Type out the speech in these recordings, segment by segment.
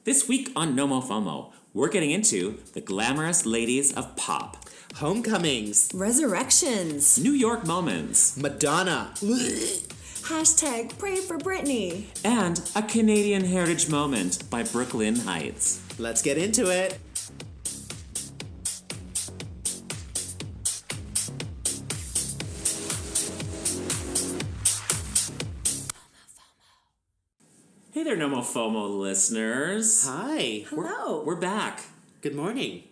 This week on NOMOFOMO, we're getting into the glamorous ladies of pop. Homecomings. Resurrections. New York moments. Madonna. Hashtag pray for Britney. And a Canadian heritage moment by Brooke, Lynn, Hytes. Let's get into it. Hey there, NOMOFOMO listeners. Hi. Hello. We're back. Good morning.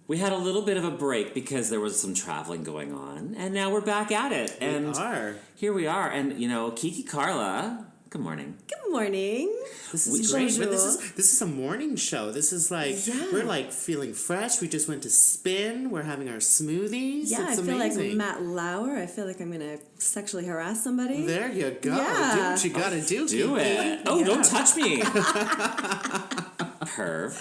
We had a little bit of a break because there was some traveling going on, and now we're back at it. And We are. here we are. And, you know, Kiki, Carla, good morning. Good morning. This is great. But Bonjour. this is a morning show. This is like, we're like feeling fresh. We just went to spin. We're having our smoothies. Yeah, it's I feel amazing. like Matt Lauer. I feel like I'm going to sexually harass somebody. There you go. Yeah. Do what you gotta do. Do Kiki. it. Oh, Yeah. don't touch me. Perv.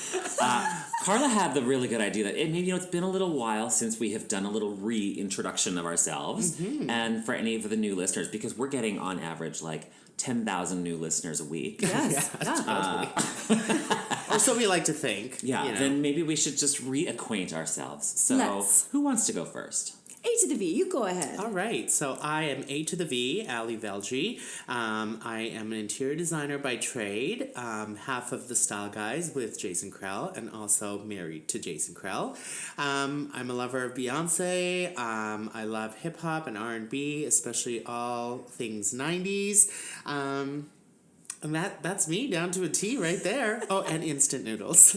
Carla had the really good idea that it's been a little while since we have done a little reintroduction of ourselves, and for any of the new listeners, because we're getting on average like 10,000 new listeners a week. Yes. Or so we like to think. Yeah, you know. then maybe we should just reacquaint ourselves. So, Let's. who wants to go first? A to the V. You go ahead. All right, so I am A to the V, Velji. I am an interior designer by trade, half of the Style Guys with Jason Krell, and also married to Jason Krell. I'm a lover of Beyonce. I love hip hop and R&B, especially all things 90s. And that's me down to a T right there. Oh, and instant noodles.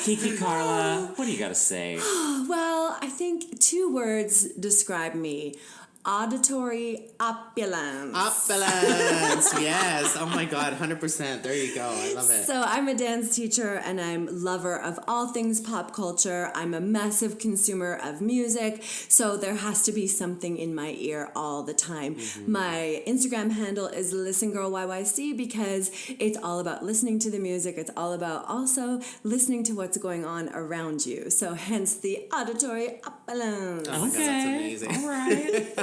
Kiki, Carla, what do you got to say? Well, I think 2 words describe me. Auditory opulence. Opulence, yes. Oh my God, 100%. There you go. I love it. So I'm a dance teacher and I'm lover of all things pop culture. I'm a massive consumer of music, so there has to be something in my ear all the time. My Instagram handle is ListenGirlYYC because it's all about listening to the music. It's all about also listening to what's going on around you. So hence the auditory opulence. Oh my God, that's amazing. All right.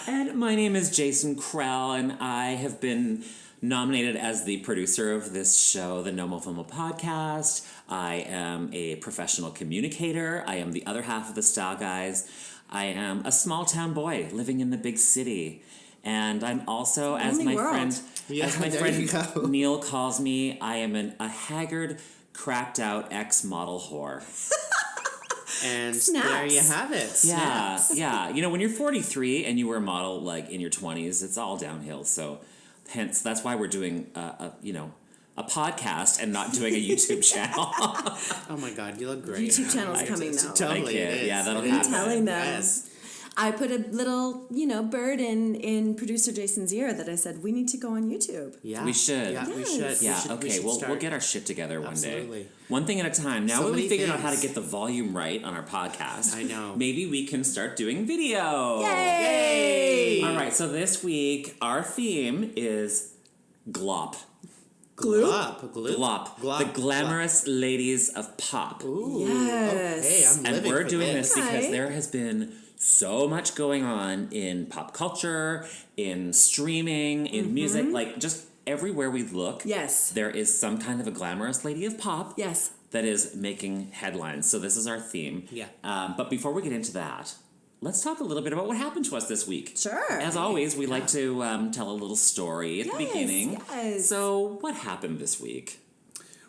And my name is Jason Krell, and I have been nominated as the producer of this show, the NOMOFOMO podcast. I am a professional communicator. I am the other half of the Style Guys. I am a small town boy living in the big city. And I'm also, as my friend Neil calls me, I am a haggard, cracked out ex-model whore. And Snaps. there you have it. Yeah, Snaps. yeah. You know, when you're 43 and you were a model like in your 20s, it's all downhill. So, hence, that's why we're doing a podcast and not doing a YouTube channel. Oh my God, you look great. YouTube channel's coming now. Totally, it is. Yeah, that'll It is. happen. Telling them. Yes. I put a little, bird in producer Jason's ear that I said, we need to go on YouTube. Yeah. We should. Yeah, we Yes. should. Yeah, we okay, should we'll start. get our shit together one Absolutely. day. One thing at a time. Now So that we many figured out how to things. get the volume right on our podcast, I know. maybe we can start doing video. Yay! All right, so this week, our theme is glop. Glop. Glop. The glamorous ladies of pop. Ooh. Yes. Okay, I'm And living we're for doing this because Okay. there has been so much going on in pop culture, in streaming, in music, like just everywhere we look. Yes. There is some kind of a glamorous lady of pop Yes. that is making headlines. So this is our theme. Yeah. But before we get into that, let's talk a little bit about what happened to us this week. Sure. As always, we like to tell a little story at the Yes, beginning. yes. So what happened this week?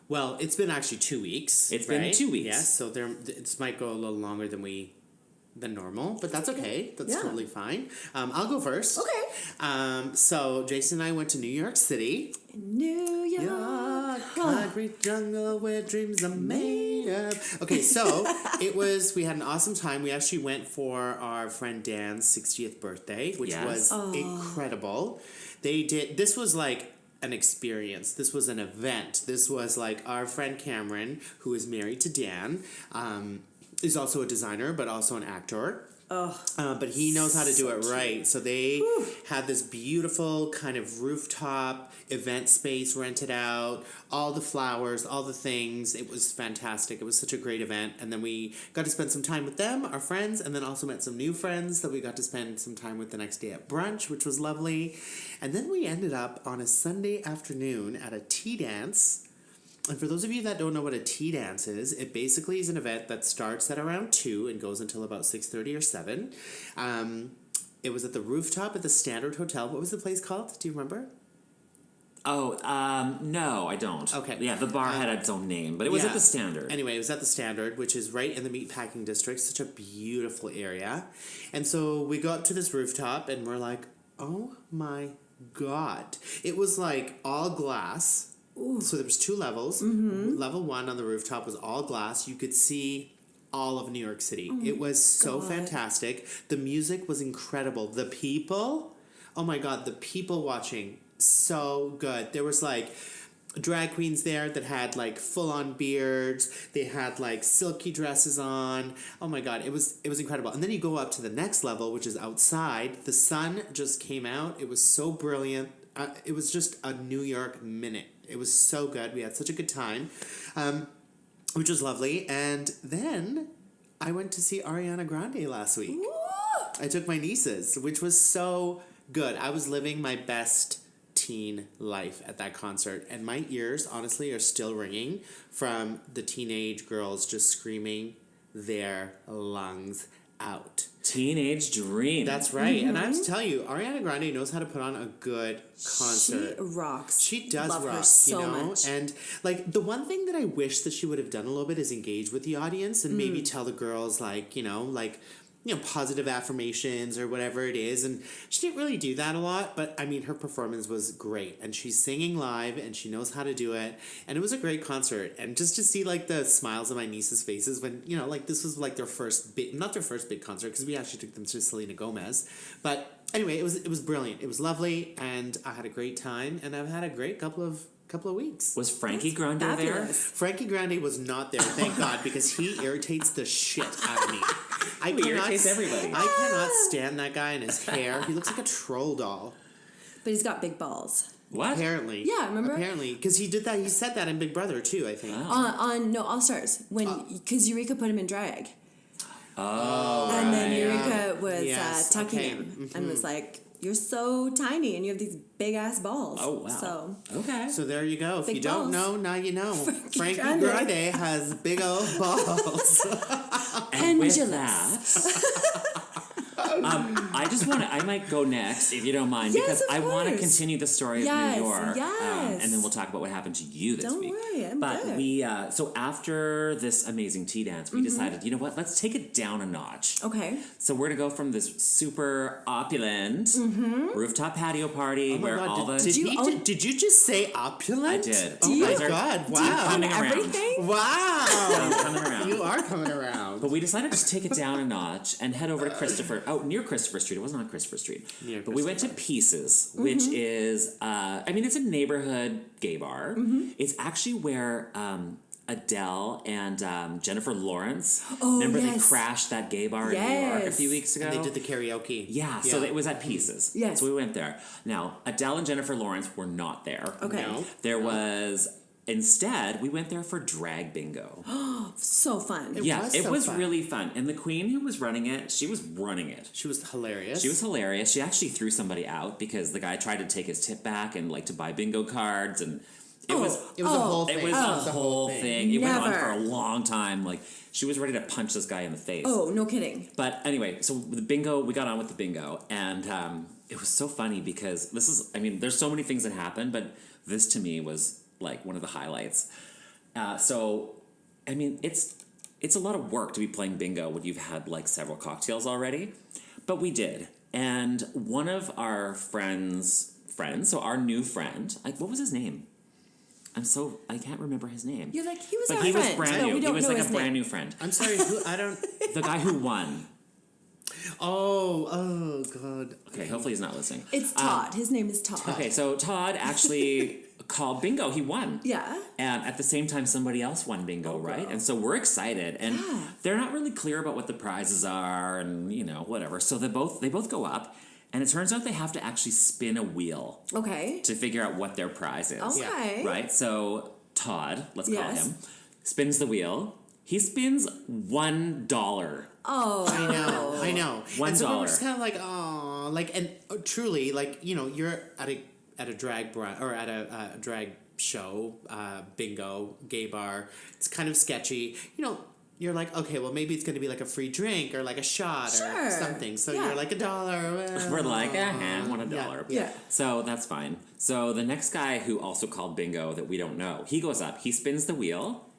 Well, it's been actually 2 weeks. It's been 2 weeks. Yes, so this might go a little longer than normal, but that's okay. That's Yeah. totally fine. I'll go first. Okay. So Jason and I went to New York City. New York. Concrete jungle where dreams are made of. Okay, so we had an awesome time. We actually went for our friend Dan's 60th birthday, which Yes. was incredible. This was like an experience. This was an event. This was like our friend Cameron, who is married to Dan. is also a designer, but also an actor. But he knows how to do it right. So they had this beautiful kind of rooftop event space rented out, all the flowers, all the things. It was fantastic. It was such a great event. And then we got to spend some time with them, our friends, and then also met some new friends that we got to spend some time with the next day at brunch, which was lovely. And then we ended up on a Sunday afternoon at a tea dance. And for those of you that don't know what a tea dance is, it basically is an event that starts at around 2 and goes until about 6:30 or 7. It was at the rooftop at the Standard Hotel. What was the place called? Do you remember? Oh, no, I don't. Okay. Yeah, the bar had its own name, but it was at the Standard. Anyway, it was at the Standard, which is right in the meatpacking district. Such a beautiful area. And so we go up to this rooftop and we're like, oh my God. It was like all glass. Ooh. So there was 2 levels. Mm-hmm. Level 1 on the rooftop was all glass. You could see all of New York City. Oh, it was so fantastic. The music was incredible. The people, oh my God, the people watching, so good. There was like drag queens there that had like full-on beards. They had like silky dresses on. Oh my God, it was incredible. And then you go up to the next level, which is outside. The sun just came out. It was so brilliant. It was just a New York minute. It was so good. We had such a good time, which was lovely. And then I went to see Ariana Grande last week. Ooh. I took my nieces, which was so good. I was living my best teen life at that concert. And my ears, honestly, are still ringing from the teenage girls just screaming their lungs out. Teenage dream. That's right. Mm-hmm. And I have to tell you, Ariana Grande knows how to put on a good concert. She rocks. She does Love rock, her so much. And like the one thing that I wish that she would have done a little bit is engage with the audience and maybe tell the girls positive affirmations or whatever it is. And she didn't really do that a lot, but I mean, her performance was great. And she's singing live and she knows how to do it. And it was a great concert. And just to see like the smiles on my nieces' faces when, this was like their first not their first big concert because we actually took them to Selena Gomez. But anyway, it was brilliant. It was lovely and I had a great time and I've had a great couple of weeks. Was Frankie Grande there? Frankie Grande was not there, thank God, because he irritates the shit out of me. He irritates everybody. I cannot stand that guy and his hair. He looks like a troll doll. But he's got big balls. What? Apparently. Yeah, remember? Apparently. Because he did that. He said that in Big Brother, too, I think. On All Stars. Because Eureka put him in drag. Oh, and then Eureka was tucking him and was like, you're so tiny and you have these big ass balls. Oh, wow. So, okay. So there you go. If big you don't balls. know, now you know. Frankie Grande has big old balls. And with that, I might go next if you don't mind, yes, because I want to course. continue the story of New York. Yes. And then we'll talk about what happened to you this week. Don't worry, I'm But good. we, so after this amazing tea dance, we decided, you know what, let's take it down a notch. Okay. So we're going to go from this super opulent rooftop patio party where God, all the... Did you just say opulent? I did. Oh my God, wow. Do you coming around. everything? Wow. I'm coming around. You are coming around. But we decided to take it down a notch and head over to near Christopher Street. It wasn't on Christopher Street. But we went to Pieces, which is, it's a neighborhood gay bar. It's actually where Adele and Jennifer Lawrence, remember they crashed that gay bar in New York a few weeks ago? And they did the karaoke. Yeah, so it was at Pieces. Yes. So we went there. Now, Adele and Jennifer Lawrence were not there. Okay. No. There was... Instead, we went there for drag bingo. So fun. It was really fun. And the queen who was running it, she was running it. She was hilarious. She actually threw somebody out because the guy tried to take his tip back and to buy bingo cards, and it was a whole thing. It was a whole thing. It went on Never. for a long time. She was ready to punch this guy in the face. Oh, no kidding. But anyway, so the bingo, we got on with the bingo, and it was so funny because there's so many things that happened, but this to me was one of the highlights. It's a lot of work to be playing bingo when you've had several cocktails already, but we did. And one of our friends, so our new friend, what was his name? I can't remember his name. You're like, he was but our he friend. was brand but new. we don't He was know a his brand name. new friend. I'm sorry, The guy who won. Oh, God. Okay, hopefully he's not listening. It's Todd. His name is Todd. Okay, so Todd actually called bingo. He won. Yeah. And at the same time, somebody else won bingo, right? And so we're excited. And they're not really clear about what the prizes are and, whatever. So they both go up. And it turns out they have to actually spin a wheel. Okay. To figure out what their prize is. Okay. Right? So Todd, let's call him, spins the wheel. He spins $1. Oh. I know. $1. And so we're just kind of like, oh, like, and truly, like, you're at a drag or at a drag show, bingo, gay bar. It's kind of sketchy. You're like, okay, well, maybe it's going to be like a free drink or like a shot or something. So you're like $1. Well, we're like, I want $1. Yeah. So that's fine. So the next guy who also called bingo that we don't know, he goes up, he spins the wheel.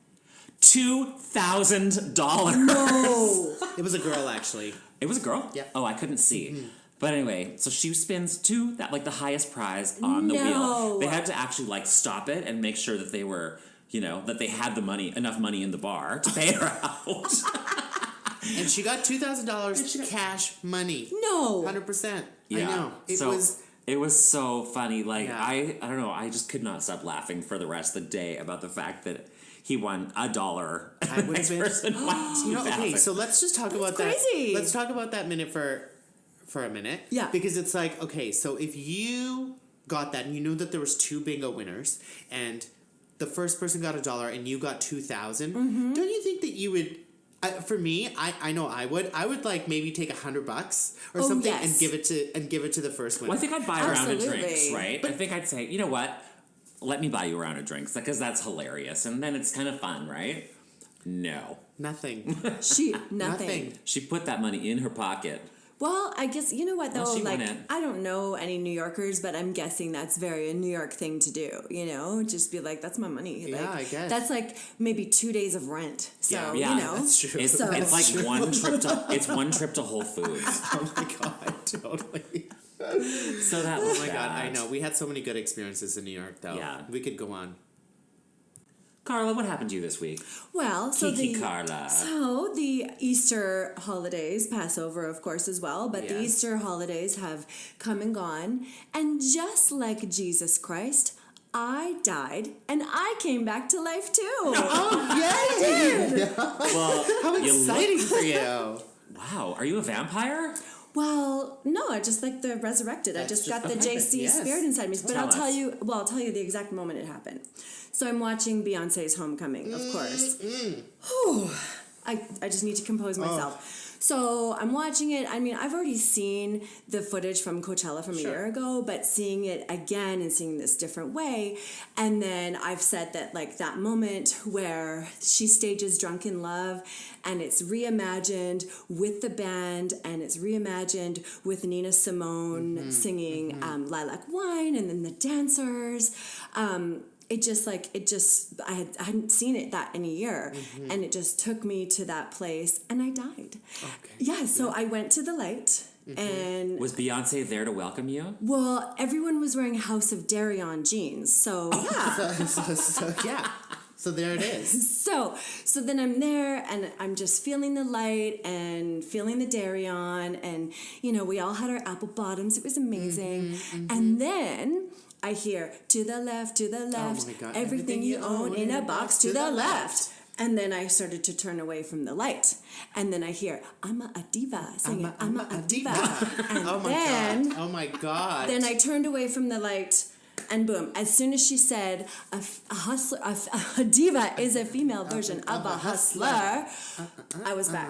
$2,000. No. It was a girl, actually. It was a girl? Yeah. Oh, I couldn't see. Mm-hmm. But anyway, so she spins the highest prize on the wheel. They had to actually stop it and make sure that they were, that they had enough money in the bar to pay her out. And she got $2,000 cash money. No. 100%. Yeah. I know. It was so funny. I don't know. I just could not stop laughing for the rest of the day about the fact that he won $1. I would have been. Okay, so let's just talk about crazy. that. Let's talk about that minute for a minute. Yeah. Because it's like, okay, so if you got that and you knew that there was 2 bingo winners and the first person got $1 and you got 2,000, don't you think that you would? For me, I know I would. I would maybe take $100 or something and give it to the first winner. Well, I think I'd buy a round of drinks, right? But I think I'd say, you know what? Let me buy you a round of drinks because that's hilarious, and then it's kind of fun, right? No, nothing. Nothing. She put that money in her pocket. Well, I guess, you know what, though, well, I don't know any New Yorkers, but I'm guessing that's very a New York thing to do, just be like, that's my money. Yeah, I guess. That's maybe 2 days of rent. So, that's true. It's like one trip to Whole Foods. Oh my God, totally. So that was my God, I know. We had so many good experiences in New York, though. Yeah. We could go on. Carla, what happened to you this week? Well, Carla. So the Easter holidays, Passover, of course, as well, but the Easter holidays have come and gone. And just like Jesus Christ, I died and I came back to life too. Oh, yay! Well, how exciting for you. Wow, are you a vampire? Well, no, I just the resurrected. I just got the JC spirit inside me. But I'll tell you the exact moment it happened. So I'm watching Beyonce's Homecoming, of course. Whew. I just need to compose myself. So I'm watching it. I mean, I've already seen the footage from Coachella from a year ago, but seeing it again and seeing this different way. And then I've said that that moment where she stages Drunken Love and it's reimagined with the band and it's reimagined with Nina Simone singing Lilac Wine and then the dancers. I hadn't seen it that in a year, and it just took me to that place, and I died. Okay. Yeah, so I went to the light, and... Was Beyonce there to welcome you? Well, everyone was wearing House of Darion jeans, so yeah. So there it is. So then I'm there, and I'm just feeling the light and feeling the Darion, and, we all had our apple bottoms. It was amazing. And then... I hear, to the left, oh my God. Everything you own in a box to the left. And then I started to turn away from the light. And then I hear, I'm a diva, singing, I'm a diva. And oh my God. Then I turned away from the light, and boom, as soon as she said, a hustler, a diva is a female version of a hustler, I was back.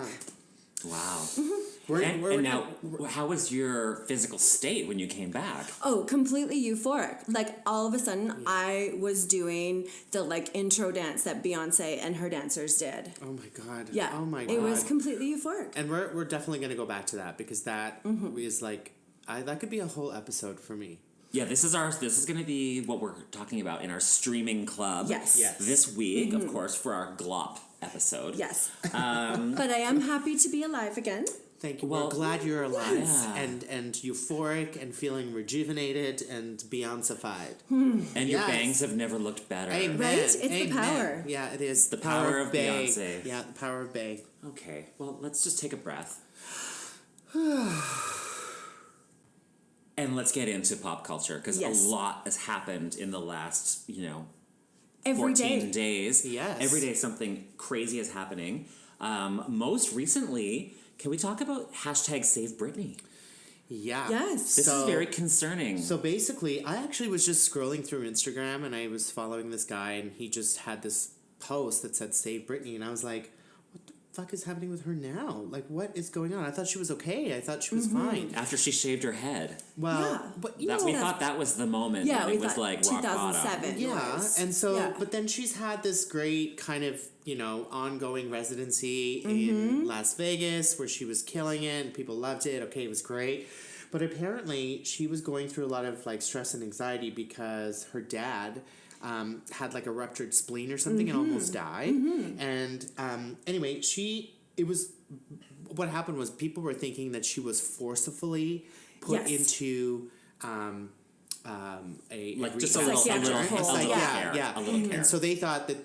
Wow. And now, how was your physical state when you came back? Oh, completely euphoric. All of a sudden, I was doing the, intro dance that Beyonce and her dancers did. Oh, my God. Yeah. Oh, my God. It was completely euphoric. And we're definitely going to go back to that because that is, that could be a whole episode for me. Yeah, this is going to be what we're talking about in our streaming club. Yes. This week, of course, for our glop episode. Yes. But I am happy to be alive again. Thank you. We're glad you're alive and euphoric and feeling rejuvenated and Beyonce-fied. And your bangs have never looked better. Amen. Right? It's the power. Yeah, it is. The power of Bae. Beyonce. Yeah, the power of Bae. Okay, well, let's just take a breath. And let's get into pop culture, because Yes. a lot has happened in the last, Every 14 day. days. Yes. Every day something crazy is happening. Most recently, can we talk about hashtag Save Britney? Yeah. Yes. This is very concerning. So basically, I actually was just scrolling through Instagram and I was following this guy and he just had this post that said Save Britney and I was like, what the fuck is happening with her now? Like, what is going on? I thought she was okay. I thought she was fine. After she shaved her head. Well, Yeah. but you That, know, we thought that was the moment Yeah, when we it was thought like rock bottom. 2007. yeah, was. and so, Yeah. but then she's had this great kind of, ongoing residency in Las Vegas where she was killing it and people loved it. Okay, it was great. But apparently she was going through a lot of like stress and anxiety because her dad had like a ruptured spleen or something and almost died. And anyway, what happened was people were thinking that she was forcefully put Yes. into Like just a rehab little, Psychiatric hold, care. yeah. A little care. And so they thought that,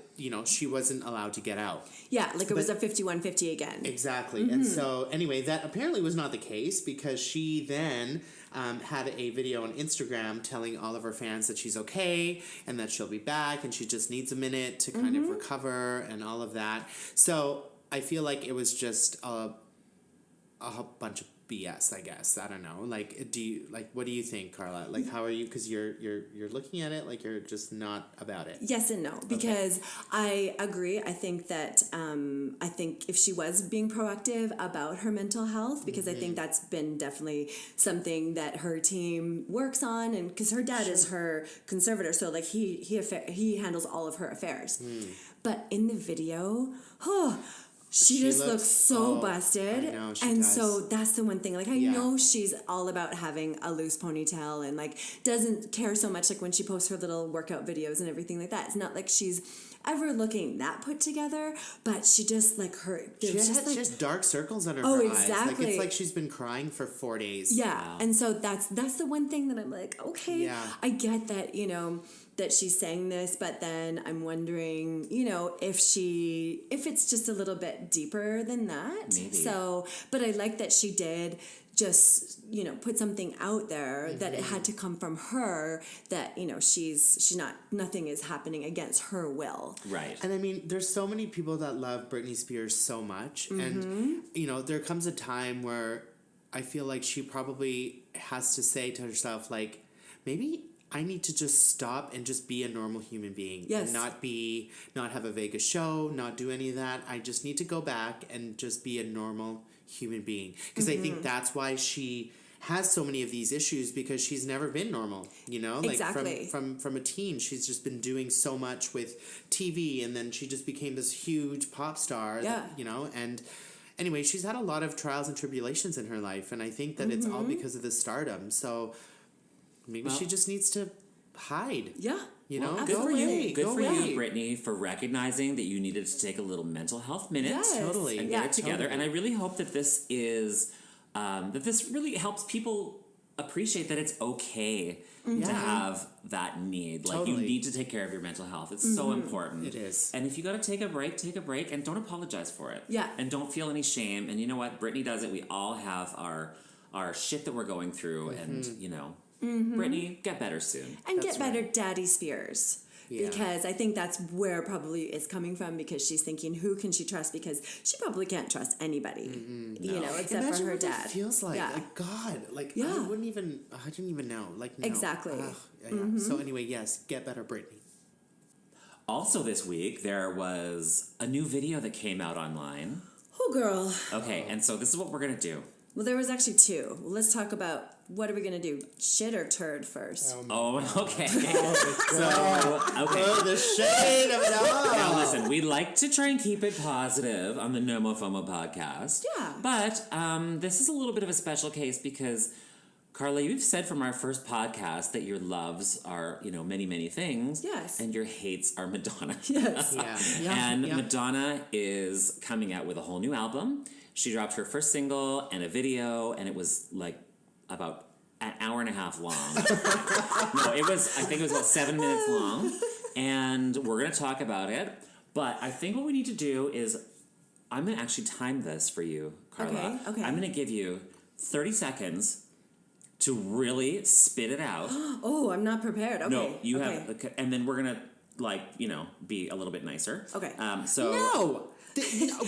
she wasn't allowed to get out. Yeah, like it was a 5150 again. Exactly. And so, anyway, that apparently was not the case because she then had a video on Instagram telling all of her fans that she's okay and that she'll be back and she just needs a minute to kind of recover and all of that. So, I feel like it was just a bunch of BS, I guess. I don't know. Like, what do you think, Carla? Like, how are you? Because you're looking at it like you're just not about it. Yes and no, because I agree. I think that I think if she was being proactive about her mental health, because I think that's been definitely something that her team works on, and because her dad is her conservator, so like he handles all of her affairs. But in the video, she just looks so busted. I know, she and does. so that's the one thing. Like, I Yeah. know she's all about having a loose ponytail and, like, doesn't care so much, like, when she posts her little workout videos and everything like that. It's not like she's ever looking that put together, but she just, like, She has dark circles under Oh, her eyes. Like, exactly. it's like she's been crying for 4 days. Yeah, and so that's the one thing that I'm like, okay, Yeah. I get that, that she's saying this, but then I'm wondering, if it's just a little bit deeper than that. Maybe. So, but I like that she did just, put something out there that it had to come from her, that, she's not, nothing is happening against her will. Right. And I mean, there's so many people that love Britney Spears so much. And, there comes a time where I feel like she probably has to say to herself, like, maybe I need to just stop and just be a normal human being. Yes. And not have a Vegas show, not do any of that. I just need to go back and just be a normal human being. Because I think that's why she has so many of these issues, because she's never been normal, Like Exactly. from a teen, she's just been doing so much with TV, and then she just became this huge pop star, Yeah. And anyway, she's had a lot of trials and tribulations in her life, and I think that it's all because of the stardom. So maybe she just needs to hide. Yeah. Good absolutely. for you. Good Go for away. you, Brittany, for recognizing that you needed to take a little mental health minute Yes. Totally. and Yeah, get it together. totally. And I really hope that this is that this really helps people appreciate that it's okay to have that need. Like, you Totally. need to take care of your mental health. It's so important. It is. And if you got to take a break, and don't apologize for it. Yeah. And don't feel any shame. And you know what? Brittany does it. We all have our shit that we're going through, and Brittany, get better soon. And That's get better Daddy Spears. Yeah. Because I think that's where probably it's coming from, because she's thinking, who can she trust? Because she probably can't trust anybody, except Imagine for her what dad. that feels like. Yeah. Like, God, like, Yeah. I didn't even know. Like, no. Exactly. Ugh, yeah. So anyway, yes, get better, Britney. Also this week, there was a new video that came out online. Oh, girl. Okay, and so this is what we're going to do. Well, there was actually two. Well, let's talk about, what are we going to do? Shit or turd first? Oh, okay. Okay. Oh, the shade of it all. Now listen, we like to try and keep it positive on the NOMOFOMO podcast. Yeah. But this is a little bit of a special case because, Carla, you've said from our first podcast that your loves are, many, many things. Yes. And your hates are Madonna. Yes. Yeah. And yeah. Madonna is coming out with a whole new album. She dropped her first single and a video, and it was like about an hour and a half long. No, I think it was about 7 minutes long. And we're going to talk about it. But I think what we need to do is, I'm going to actually time this for you, Carla. Okay. I'm going to give you 30 seconds to really spit it out. Oh, I'm not prepared. Okay. No, you okay. have, and then we're gonna be a little bit nicer. Okay. So No!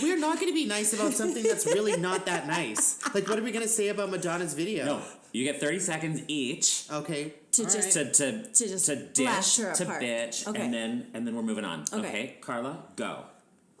We're not going to be nice about something that's really not that nice. Like, what are we going to say about Madonna's video? no, you get 30 seconds each. Okay. To all just- right. To just dish, blast her to apart. bitch, Okay. and then we're moving on. Okay. Carla, go.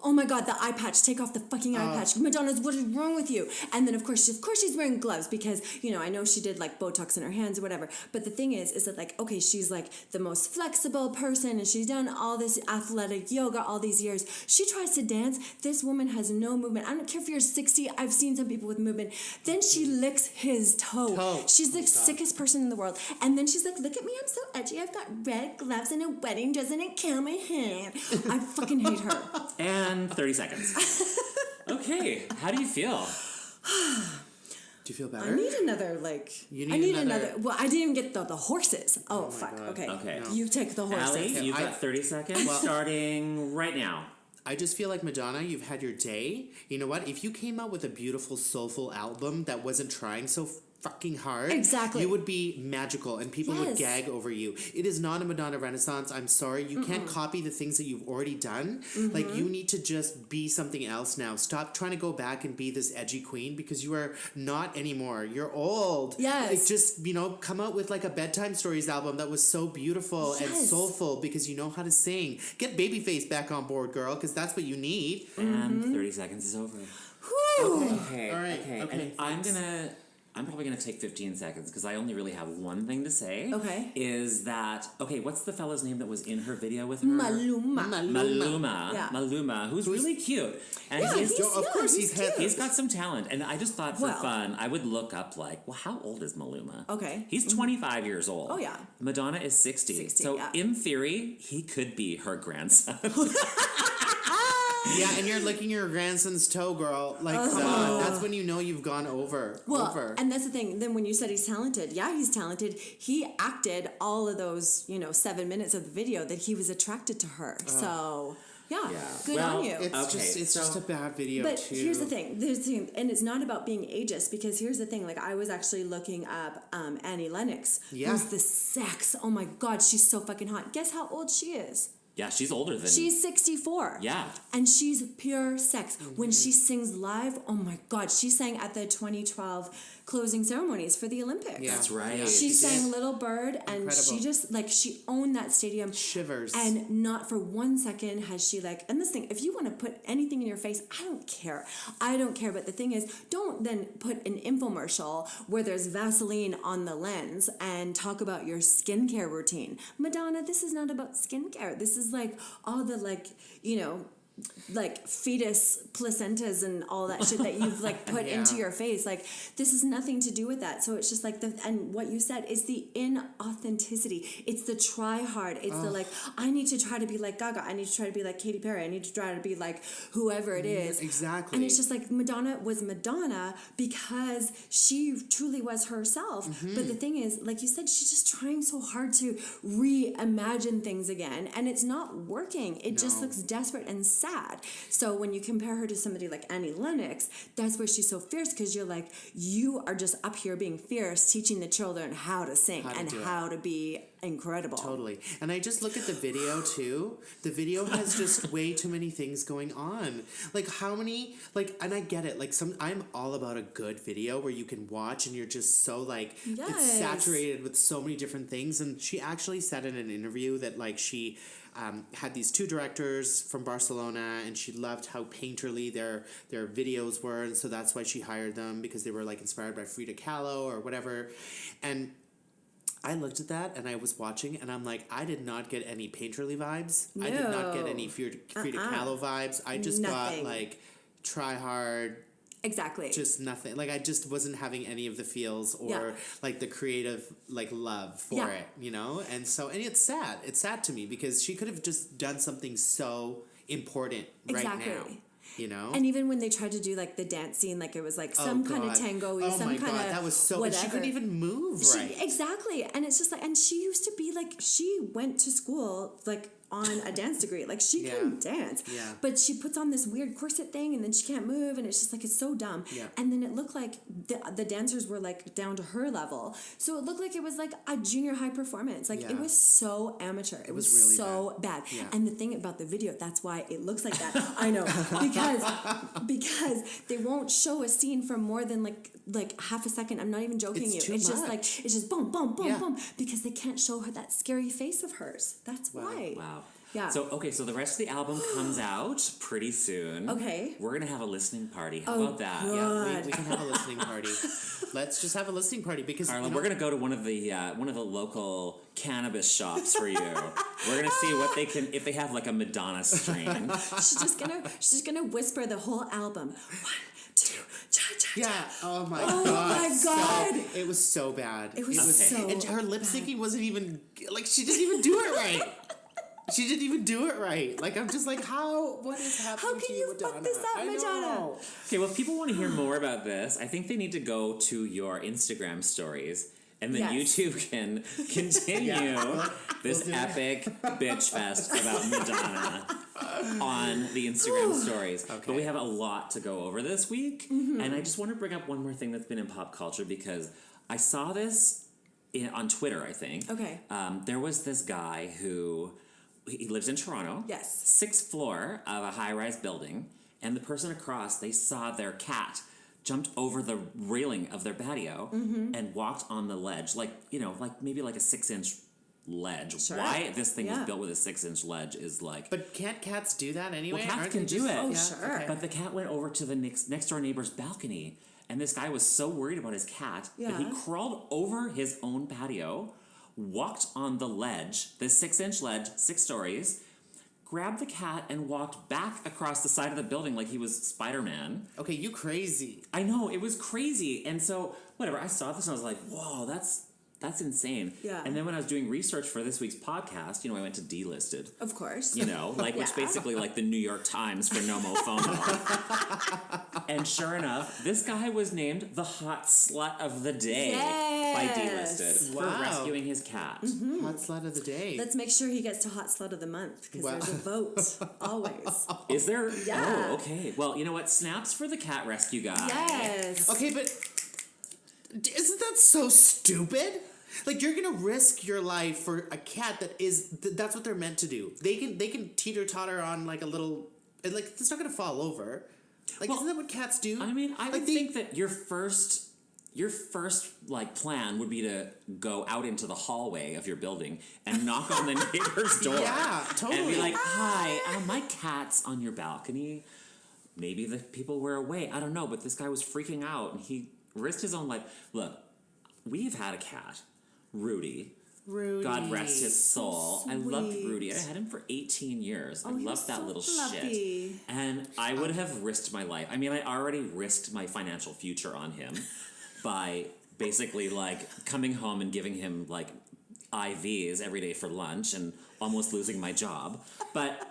Oh my God, the eye patch! Take off the fucking eye patch, Madonna's. What is wrong with you? And then of course she's wearing gloves because I know she did like Botox in her hands or whatever. But the thing is that like okay, she's like the most flexible person, and she's done all this athletic yoga all these years. She tries to dance. This woman has no movement. I don't care if you're 60. I've seen some people with movement. Then she licks his toe. She's the sickest person in the world. And then she's like, look at me, I'm so edgy. I've got red gloves and a wedding. Doesn't it kill my hand? I fucking hate her. And 30 seconds. Okay, how do you feel? Do you feel better? I need another, You need I need another- Well, I didn't even get the horses. Oh, fuck. God. Okay. Okay. No. You take the horses. Allie, you've got 30 seconds starting right now. I just feel like, Madonna, you've had your day. You know what? If you came out with a beautiful, soulful album that wasn't trying so fucking hard, Exactly. you would be magical and people would Yes. gag over you. It is not a Madonna Renaissance. I'm sorry. You can't copy the things that you've already done. Like, you need to just be something else now. Stop trying to go back and be this edgy queen because you are not anymore. You're old. Yes. Like, just, come out with like a bedtime stories album that was so beautiful and Yes. soulful because you know how to sing. Get Babyface back on board, girl, because that's what you need. And 30 seconds is over. Whew. Okay. All right, Okay. okay, And I'm probably gonna take 15 seconds because I only really have one thing to say. Okay. Is that what's the fella's name that was in her video with her? Maluma. Maluma. Yeah. Maluma, who's really cute. And Yeah, he's of course he's he's he's got some talent. And I just thought for Well. fun, I would look up how old is Maluma? Okay. He's 25 years old. Oh, yeah. Madonna is 60. 60, So yeah. in theory, he could be her grandson. Yeah, and you're licking your grandson's toe, girl. Like, come on. That's when you know you've gone over. Well, and that's the thing. Then when you said he's talented, yeah, he's talented. He acted all of those, 7 minutes of the video that he was attracted to her. So, yeah, good Well, on you. It's just a bad video, But too. here's the thing. And it's not about being ageist because here's the thing. Like I was actually looking up Annie Lennox, Yeah. who's the sex. Oh my God, she's so fucking hot. Guess how old she is? Yeah, she's older than She's 64. Yeah. And she's pure sex. When she sings live, oh my God, she sang at the 2012 closing ceremonies for the Olympics. Yeah. That's right. Yeah. She She sang did. Little Bird, and she Incredible. just she owned that stadium. Shivers. And not for 1 second has she and this thing, if you want to put anything in your face, I don't care. But the thing is, don't then put an infomercial where there's Vaseline on the lens and talk about your skincare routine. Madonna, this is not about skincare. This is all the fetus placentas and all that shit that you've put into your face. This is nothing to do with that. So it's just and what you said is the inauthenticity. It's the try hard. It's the I need to try to be like Gaga. I need to try to be like Katy Perry. I need to try to be like whoever it is. Exactly. And it's just Madonna was Madonna because she truly was herself. But the thing is, like you said, she's just trying so hard to reimagine things again. And it's not working. It just looks desperate and sad. So when you compare her to somebody like Annie Lennox, that's where she's so fierce because you are just up here being fierce, teaching the children how to sing and how to be incredible. Totally. And I just look at the video too. The video has just way too many things going on. How many and I get it. I'm all about a good video where you can watch and you're just so it's saturated with so many different things. And she actually said in an interview that she had these two directors from Barcelona, and she loved how painterly their videos were, and so that's why she hired them, because they were inspired by Frida Kahlo or whatever. And I looked at that and I was watching and I'm I did not get any painterly vibes. No. I did not get any Frida Kahlo vibes. I just Nothing. got try hard. Exactly. Just nothing. I just wasn't having any of the feels or the creative love for it, And so, and it's sad. It's sad to me because she could have just done something so important right now. And even when they tried to do the dance scene, it was some kind of tango, some kind of that was so. whatever. She couldn't even move right. Exactly, and it's just and she used to be she went to school on a dance degree. Like, she can dance. Yeah. But she puts on this weird corset thing, and then she can't move, and it's just like, it's so dumb. Yeah. And then it looked like the dancers were like down to her level. So it looked like it was like a junior high performance. Like, it was so amateur. It was really so bad. Yeah. And the thing about the video, that's why it looks like that. I know. Because they won't show a scene for more than like half a second. I'm not even joking It's you. too It's just much. like, it's just boom, boom, boom, boom. Because they can't show her that scary face of hers. That's why. Wow. Yeah. So, okay, so the rest of the album comes out pretty soon. Okay. We're going to have a listening party. How about that? God. Yeah, we can have a listening party. Let's just have a listening party because Carla, we're going to go to one of the local cannabis shops for you. We're going to see what they can, if they have like a Madonna strain. She's just gonna whisper the whole album. 1, 2, cha cha. Yeah. Oh my Oh god. my God. It was so bad. It was so And her lip syncing wasn't even like she didn't even do it right. She didn't even do it right. Like, I'm just like, what is happening How can to you Madonna? fuck this up, I Madonna? know. Okay, well, if people want to hear more about this, I think they need to go to your Instagram stories. And then Yes. you two can continue this epic bitch fest about Madonna on the Instagram stories. Okay. But we have a lot to go over this week. And I just want to bring up one more thing that's been in pop culture because I saw this on Twitter, I think. Okay. There was this guy who, he lives in Toronto. Yes. 6th floor of a high-rise building. And the person across, they saw their cat jumped over the railing of their patio and walked on the ledge, like maybe like a 6-inch ledge. Sure. Why this thing was Yeah. built with a 6-inch ledge is like. But can't cats do that anyway? Well, cats Aren't can they do just- it. Oh, Yeah, sure. okay. But the cat went over to the next door neighbor's balcony, and this guy was so worried about his cat that he Yeah. crawled over his own patio, walked on the ledge, the 6-inch ledge, 6 stories. Grabbed the cat and walked back across the side of the building like he was Spider-Man. Okay, you crazy. I know, it was crazy. And so, whatever, I saw this and I was like, whoa, that's insane. Yeah. And then when I was doing research for this week's podcast, I went to Delisted. Of course. Which Yeah. basically like the New York Times for NOMOFOMO. And sure enough, this guy was named the hot slut of the day by Yes. Delisted Wow. for rescuing his cat. Hot slut of the day. Let's make sure he gets to Hot Slut of the Month because Wow. there's a vote always. Is there? Yeah. Oh, okay. Well, you know what? Snaps for the cat rescue guy. Yes. Okay, but isn't that so stupid? Like, you're gonna risk your life for a cat that's what they're meant to do. They can teeter-totter on like a little, like, it's not gonna fall over. Like, Well, isn't that what cats do? I mean, I Like, would think that your first like plan would be to go out into the hallway of your building and knock on the neighbor's door. Yeah, And totally. be like, "Hi, my cat's on your balcony." Maybe the people were away. I don't know, but this guy was freaking out and he risked his own life. Look, we've had a cat, Rudy. Rudy. God rest his soul. I loved sweet. Rudy. I had him for 18 years. I he was loved that so little fluffy. shit. And I would have risked my life. I mean, I already risked my financial future on him by basically like coming home and giving him like IVs every day for lunch and almost losing my job. But,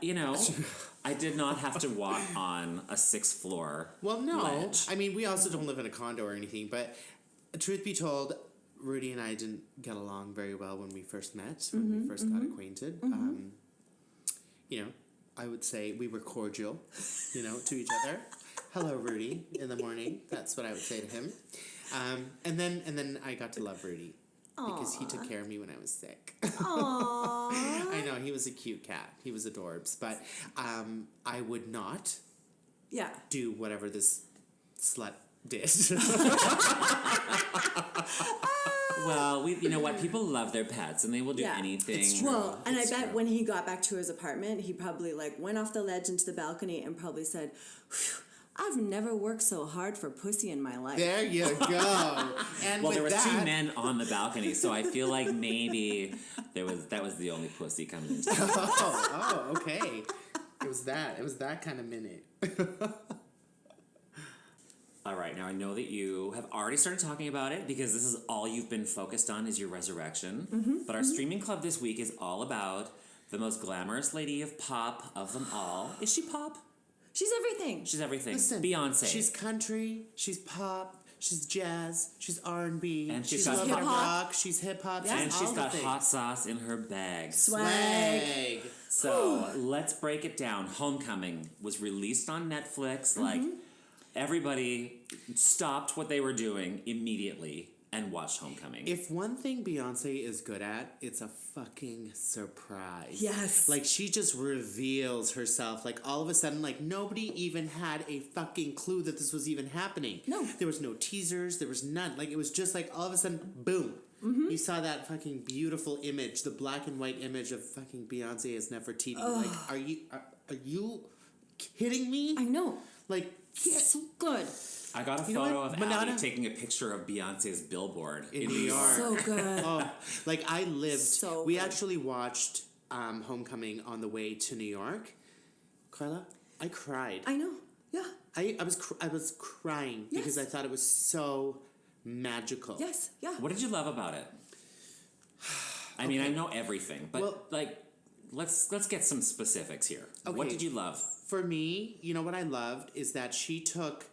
I did not have to walk on a 6th floor Well, no. ledge. I mean, we also don't live in a condo or anything, but truth be told, Rudy and I didn't get along very well when we first met, when we first got acquainted. I would say we were cordial, to each other. Hello, Rudy, in the morning. That's what I would say to him. And then I got to love Rudy because he took care of me when I was sick. Aww. I know, he was a cute cat. He was adorbs. But I would not Yeah. do whatever this slut did. Well, you know what? People love their pets and they will do Yeah. anything. It's true. Well, and It's I bet true. when he got back to his apartment, he probably went off the ledge into the balcony and probably said, "Phew, I've never worked so hard for pussy in my life." There you go. And Well, with there was that, 2 men on the balcony, so I feel like maybe that was the only pussy coming into the Oh, okay. It was that kind of minute. All right, now I know that you have already started talking about it because this is all you've been focused on is your resurrection. But our streaming club this week is all about the most glamorous lady of pop of them all. Is she pop? She's everything. She's everything. Listen, Beyonce. She's country, she's pop, she's jazz, she's R&B, And she's she's got a little bit of hip-hop. rock, she's hip-hop, Yeah. and she's she's all got the things. hot sauce in her bag. Swag. Swag. So let's break it down. Homecoming was released on Netflix. Like, everybody stopped what they were doing immediately and watched Homecoming. If one thing Beyonce is good at, it's a fucking surprise. Yes. Like, she just reveals herself. Like, all of a sudden, like, nobody even had a fucking clue that this was even happening. No. There was no teasers. There was none. Like, it was just like, all of a sudden, boom. You saw that fucking beautiful image, the black and white image of fucking Beyonce as Nefertiti. Like, are you kidding me? I know. Like, So good. I got a You know photo what? of Madonna- Ali taking a picture of Beyonce's billboard in New York. So good. Oh, like I lived. So we good. actually watched Homecoming on the way to New York. Carla, I cried. I know. Yeah. I was crying because I thought it was so magical. Yes. Yeah. What did you love about it? I mean, I know everything, but let's get some specifics here. What Okay. did you love? For me, you know what I loved is that she took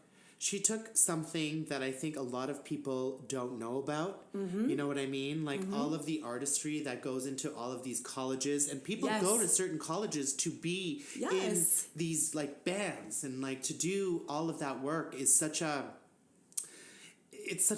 something that I think a lot of people don't know about. You know what I mean? Like all of the artistry that goes into all of these colleges, and people Yes. go to certain colleges to be Yes. in these like bands, and like to do all of that work is such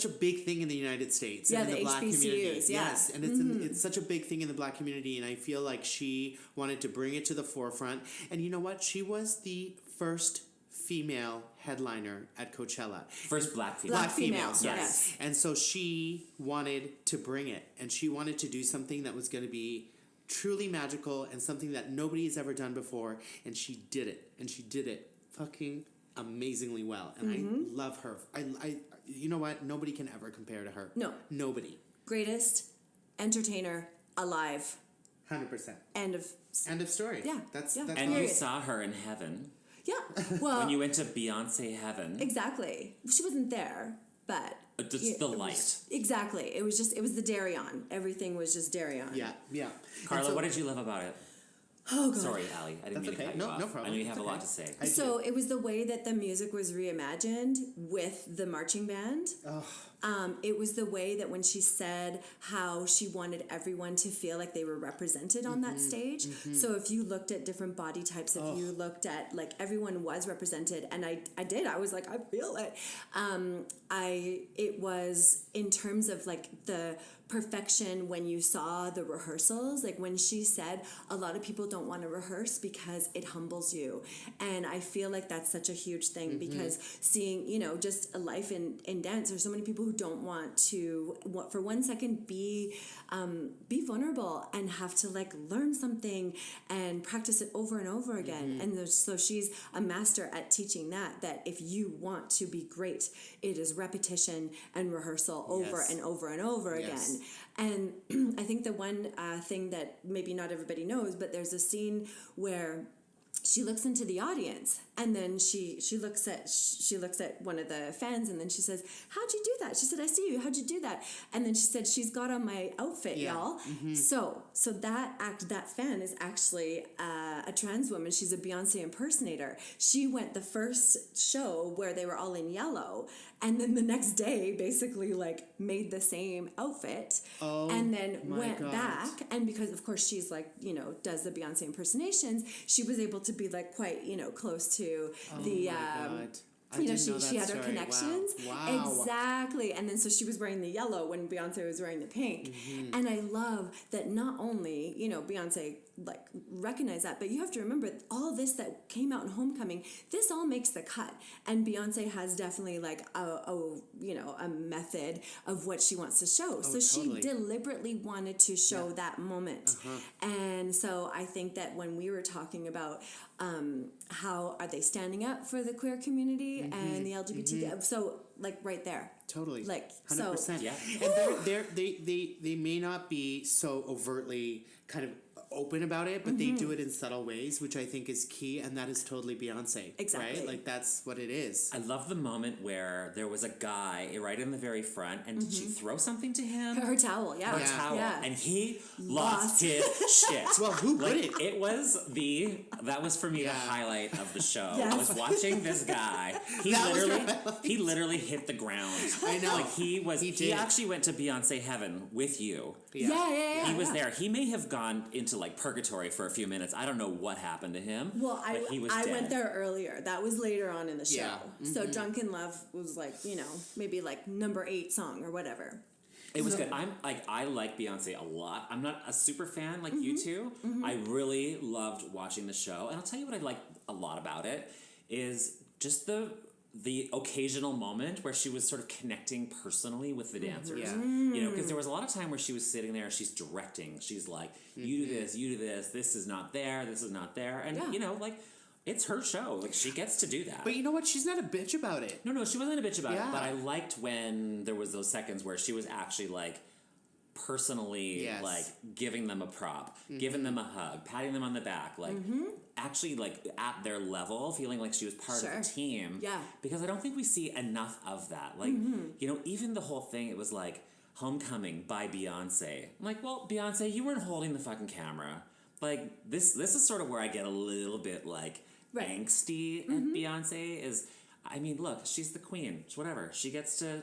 a big thing in the United States Yeah, and in the the black HBCUs, community. yeah. Yes, and it's such a big thing in the black community, and I feel like she wanted to bring it to the forefront. And you know what? She was the first female headliner at Coachella. First black female. Black female, sorry. yes. And so she wanted to bring it, and she wanted to do something that was going to be truly magical and something that nobody has ever done before, and she did it, and she did it fucking amazingly well, and I love her. I you know what? Nobody can ever compare to her. No. Nobody. Greatest entertainer alive. 100%. End of. End of story. Yeah, That's yeah. that's And all. you Period. saw her in heaven. Yeah. Well. When you went to Beyonce heaven. Exactly. She wasn't there, but. Just the it was- light. Exactly. It was the Darion. Everything was just Darion. Yeah. Carla, And so- what did you love about it? Oh, God. Sorry, Ali. I didn't That's mean to okay. cut No- you off. no problem. I know you have It's a lot okay. to say. I So it was the way that the music was reimagined with the marching band. It was the way that when she said how she wanted everyone to feel like they were represented on that stage. So if you looked at different body types, if you looked at like everyone was represented, and I did. I was like, I feel it. It was in terms of like the perfection when you saw the rehearsals, like when she said a lot of people don't want to rehearse because it humbles you, and I feel like that's such a huge thing because seeing just a life in dance, there's so many people who don't want to for 1 second be vulnerable and have to like learn something and practice it over and over again. And so she's a master at teaching that if you want to be great, it is repetition and rehearsal over Yes. and over and over Yes. again. And I think the one thing that maybe not everybody knows, but there's a scene where she looks into the audience, and then she looks at one of the fans, and then she says, "How'd you do that?" She said, "I see you. How'd you do that?" And then she said, "She's got on my outfit, y'all." So that fan is actually a trans woman. She's a Beyonce impersonator. She went the first show where they were all in yellow, and then the next day basically like made the same outfit, and then my went God. back. And because of course she's like does the Beyonce impersonations, she was able to be like quite close to the God. I didn't know she that had her story. connections. Wow. Exactly. And then so she was wearing the yellow when Beyonce was wearing the pink. And I love that not only Beyonce like recognized that, but you have to remember all this that came out in Homecoming, this all makes the cut, and Beyonce has definitely like a method of what she wants to show. So totally. she deliberately wanted to show that moment. And so I think that when we were talking about how are they standing up for the queer community and the LGBTQ, so like right there. Totally. Like 100%. so Yeah. And they may not be so overtly kind of open about it, but they do it in subtle ways, which I think is key, and that is totally Beyonce. Exactly. Right? Like that's what it is. I love the moment where there was a guy right in the very front, and did she throw something to him? Her towel, yeah. Her towel, Yeah. and he lost his shit. Well, who wouldn't? It was that was for me the highlight of the show. Yes. I was watching this guy. He literally hit the ground. I know. Like he did. actually went to Beyonce heaven with you. Yeah. He was there. He may have gone into like purgatory for a few minutes. I don't know what happened to him. Well, but he was I dead. went there earlier. That was later on in the show. Yeah. So Drunken Love was like, you know, maybe like number 8 song or whatever. It was good. I like Beyonce a lot. I'm not a super fan like you two. I really loved watching the show, and I'll tell you what I like a lot about it is just the occasional moment where she was sort of connecting personally with the dancers. Yeah. You know, because there was a lot of time where she was sitting there, she's directing. She's like, you do this, this is not there, this is not there. And, you know, like, it's her show. Like, she gets to do that. But you know what? She's not a bitch about it. No, she wasn't a bitch about it. Yeah. But I liked when there was those seconds where she was actually, like, personally, like, giving them a prop, giving them a hug, patting them on the back, like, actually, like, at their level, feeling like she was part of the team. Yeah. Because I don't think we see enough of that. Like, you know, even the whole thing, it was like, Homecoming by Beyonce. I'm like, well, Beyonce, you weren't holding the fucking camera. Like, this is sort of where I get a little bit, like, angsty at Beyonce is, I mean, look, she's the queen. It's whatever. She gets to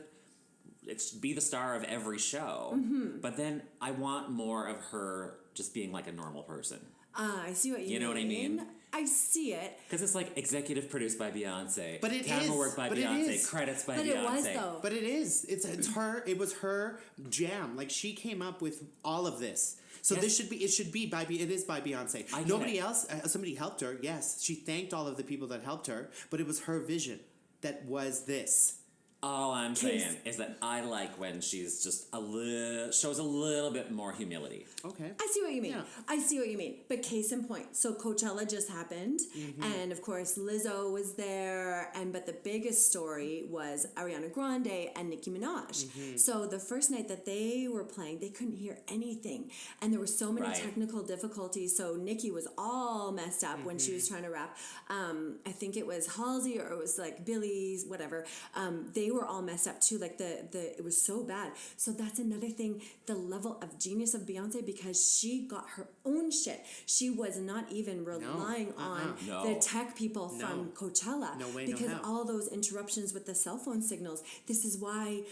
be the star of every show. But then I want more of her just being like a normal person. I see what you mean. You know what I mean? I see it. Because it's like executive produced by Beyonce. But it camera is. work by But it Beyonce. is. Credits by But Beyonce. it was, though. But it is. It's her. It was her jam. Like, she came up with all of this. So Yes. this should be. It should be by. It is by Beyonce. I get Nobody it. else. Somebody helped her. Yes, she thanked all of the people that helped her. But it was her vision that was this. All I'm saying is that I like when she's just shows a little bit more humility. Okay. I see what you mean. Yeah. I see what you mean. But case in point, so Coachella just happened, and of course Lizzo was there, but the biggest story was Ariana Grande and Nicki Minaj. So the first night that they were playing, they couldn't hear anything, and there were so many technical difficulties. So Nicki was all messed up when she was trying to rap. I think it was Halsey or it was like Billy's, whatever. They were all messed up too. Like it was so bad. So that's another thing, the level of genius of Beyonce, because she got her own shit. She was not even relying on the tech people from Coachella. No way, no because how. all those interruptions with the cell phone signals. This is why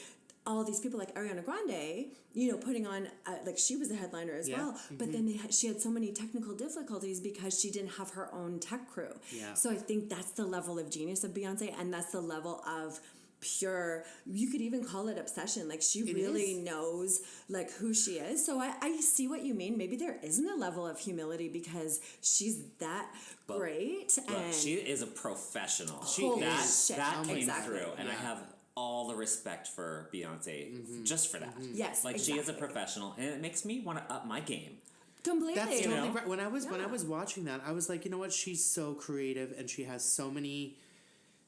all these people like Ariana Grande, you know, putting on, like she was the headliner as well, but then she had so many technical difficulties because she didn't have her own tech crew. Yeah. So I think that's the level of genius of Beyonce, and that's the level of pure, you could even call it obsession. Like she really knows like who she is. So I see what you mean. Maybe there isn't a level of humility because she's that great. Look, and she is a professional. Holy shit. That came Exactly. through, and I Yeah. have all the respect for Beyonce just for that. Yes, like she is a exactly. professional, and it makes me want to up my game. Completely. That's You know? totally right. When I was watching that, I was like, you know what? She's so creative, and she has so many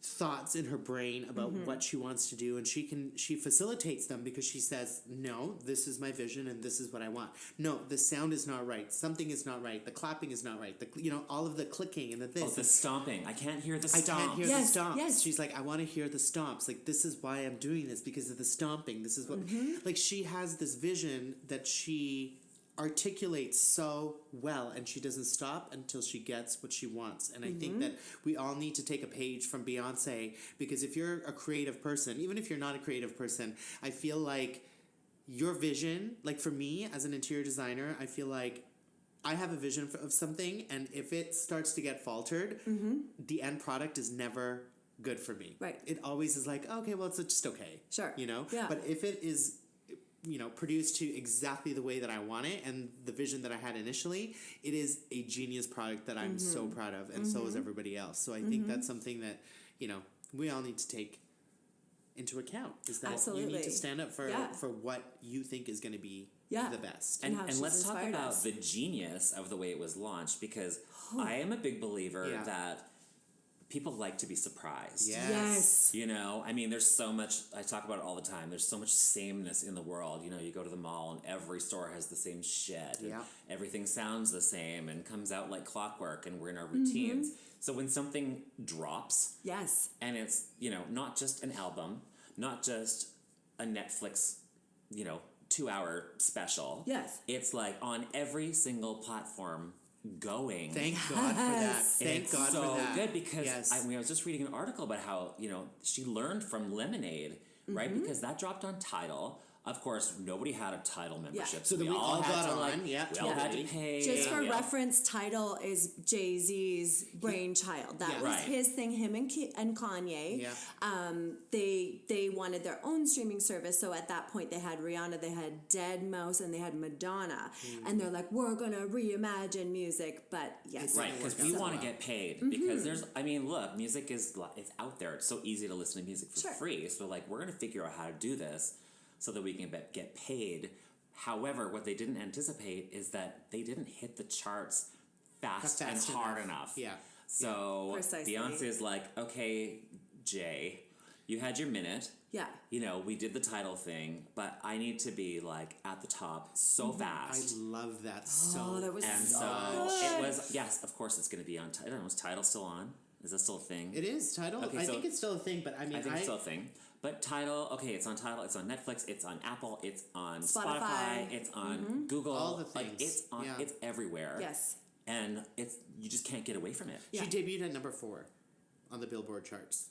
thoughts in her brain about what she wants to do, and she facilitates them because she says, no, this is my vision and this is what I want. No, the sound is not right, something is not right, the clapping is not right, all of the clicking and the this. Oh, the stomping. I can't hear the I stomp. can't hear Yes, the stomps. yes. She's like, I want to hear the stomps. Like, this is why I'm doing this, because of the stomping. This is what like she has this vision that she articulates so well, and she doesn't stop until she gets what she wants. And I think that we all need to take a page from Beyonce, because if you're a creative person, even if you're not a creative person, I feel like your vision, like for me as an interior designer, I feel like I have a vision of something, and if it starts to get faltered, the end product is never good for me. Right. It always is like, okay, well, it's just okay. Sure. Yeah. But if it is produced to exactly the way that I want it and the vision that I had initially, it is a genius product that I'm so proud of, and so is everybody else. So I think that's something that, we all need to take into account, is that you need to stand up for what you think is going to be the best. And, how and she's let's talk inspired about us. the genius of the way it was launched, because I am a big believer that people like to be surprised. Yes. I mean, there's so much, I talk about it all the time, there's so much sameness in the world. You go to the mall and every store has the same shit. And everything sounds the same and comes out like clockwork, and we're in our routines. So when something drops, and it's, not just an album, not just a Netflix, 2-hour special. It's like on every single platform going. Thank God for that. Thank God so for that. good, because I was just reading an article about how, she learned from Lemonade, right? Because that dropped on Tidal. Of course, nobody had a Tidal membership. So then we all got on. We all had to pay. Just for reference, Tidal is Jay-Z's brainchild. That was his thing, him and Kanye. Yeah. They wanted their own streaming service, so at that point they had Rihanna, they had Deadmau5, and they had Madonna. And they're like, we're going to reimagine music, but yes. Right, because we want to get paid. Because look, music it's out there. It's so easy to listen to music for free. So like, we're going to figure out how to do this so that we can get paid. However, what they didn't anticipate is that they didn't hit the charts fast and hard enough. Yeah. So Precisely. Beyonce's like, okay, Jay, you had your minute. Yeah. You know, we did the title thing, but I need to be like at the top so fast. I love that so. That was And so so it was, yes, of course it's going to be on, I don't know, is Tidal still on? Is that still a thing? It is Tidal. Okay, I so think it's still a thing, but I mean, I think it's still a thing. But Tidal, okay, it's on Tidal, it's on Netflix, it's on Apple, it's on Spotify, it's on Google. All the things. Like, it's on, it's everywhere. Yes. And you just can't get away from it. Yeah. She debuted at number 4 on the Billboard charts.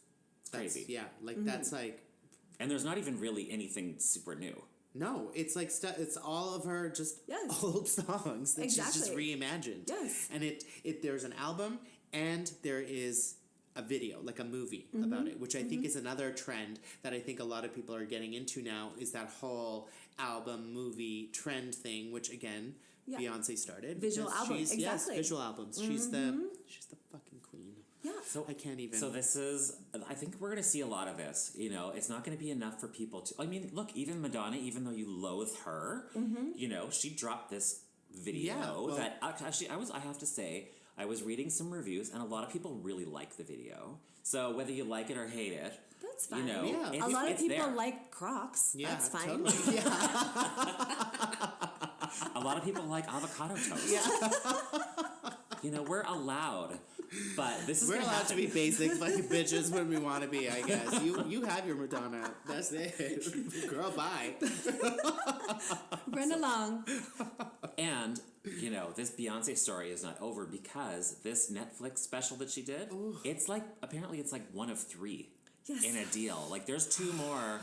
That's crazy. Yeah, like that's like. And there's not even really anything super new. No, it's like it's all of her just old songs that she's just reimagined. Yes. And it there's an album and there is a video, like a movie about it, which I think is another trend that I think a lot of people are getting into now, is that whole album movie trend thing, which again, Beyonce started. Visual albums, exactly. Yes, visual albums. She's the fucking queen. Yeah. So I can't even. So this is, I think we're going to see a lot of this. You know, it's not going to be enough for people to, I mean, look, even Madonna, even though you loathe her, you know, she dropped this video that actually I have to say, I was reading some reviews and a lot of people really like the video. So whether you like it or hate it, that's fine. You know, a lot of people there. like Crocs. Yeah, that's fine. Totally. A lot of people like avocado toast. You know, we're allowed, but this is we're allowed happen. to be basic like bitches when we want to be. I guess you have your Madonna. That's it, girl. Bye. Run along. And you know, this Beyonce story is not over because this Netflix special that she did, it's like apparently it's like one of 3. Yes. In a deal. Like, there's 2 more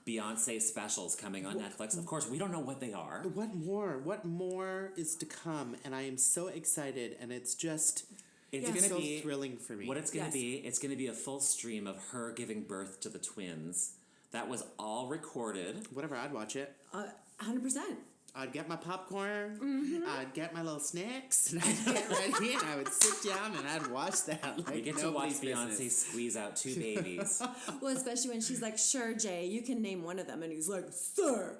Beyonce specials coming on Netflix. Of course, we don't know what they are. What more? What more is to come? And I am so excited, and it's just... It's going to so be... thrilling for me. What it's going to be, it's going to be a full stream of her giving birth to the twins. That was all recorded. Whatever, I'd watch it. 100%. I'd get my popcorn, I'd get my little snacks, and I'd get ready, and I would sit down and I'd watch that. Like, we get to watch Beyonce squeeze out 2 babies. Well, especially when she's like, sure, Jay, you can name one of them. And he's like, sir.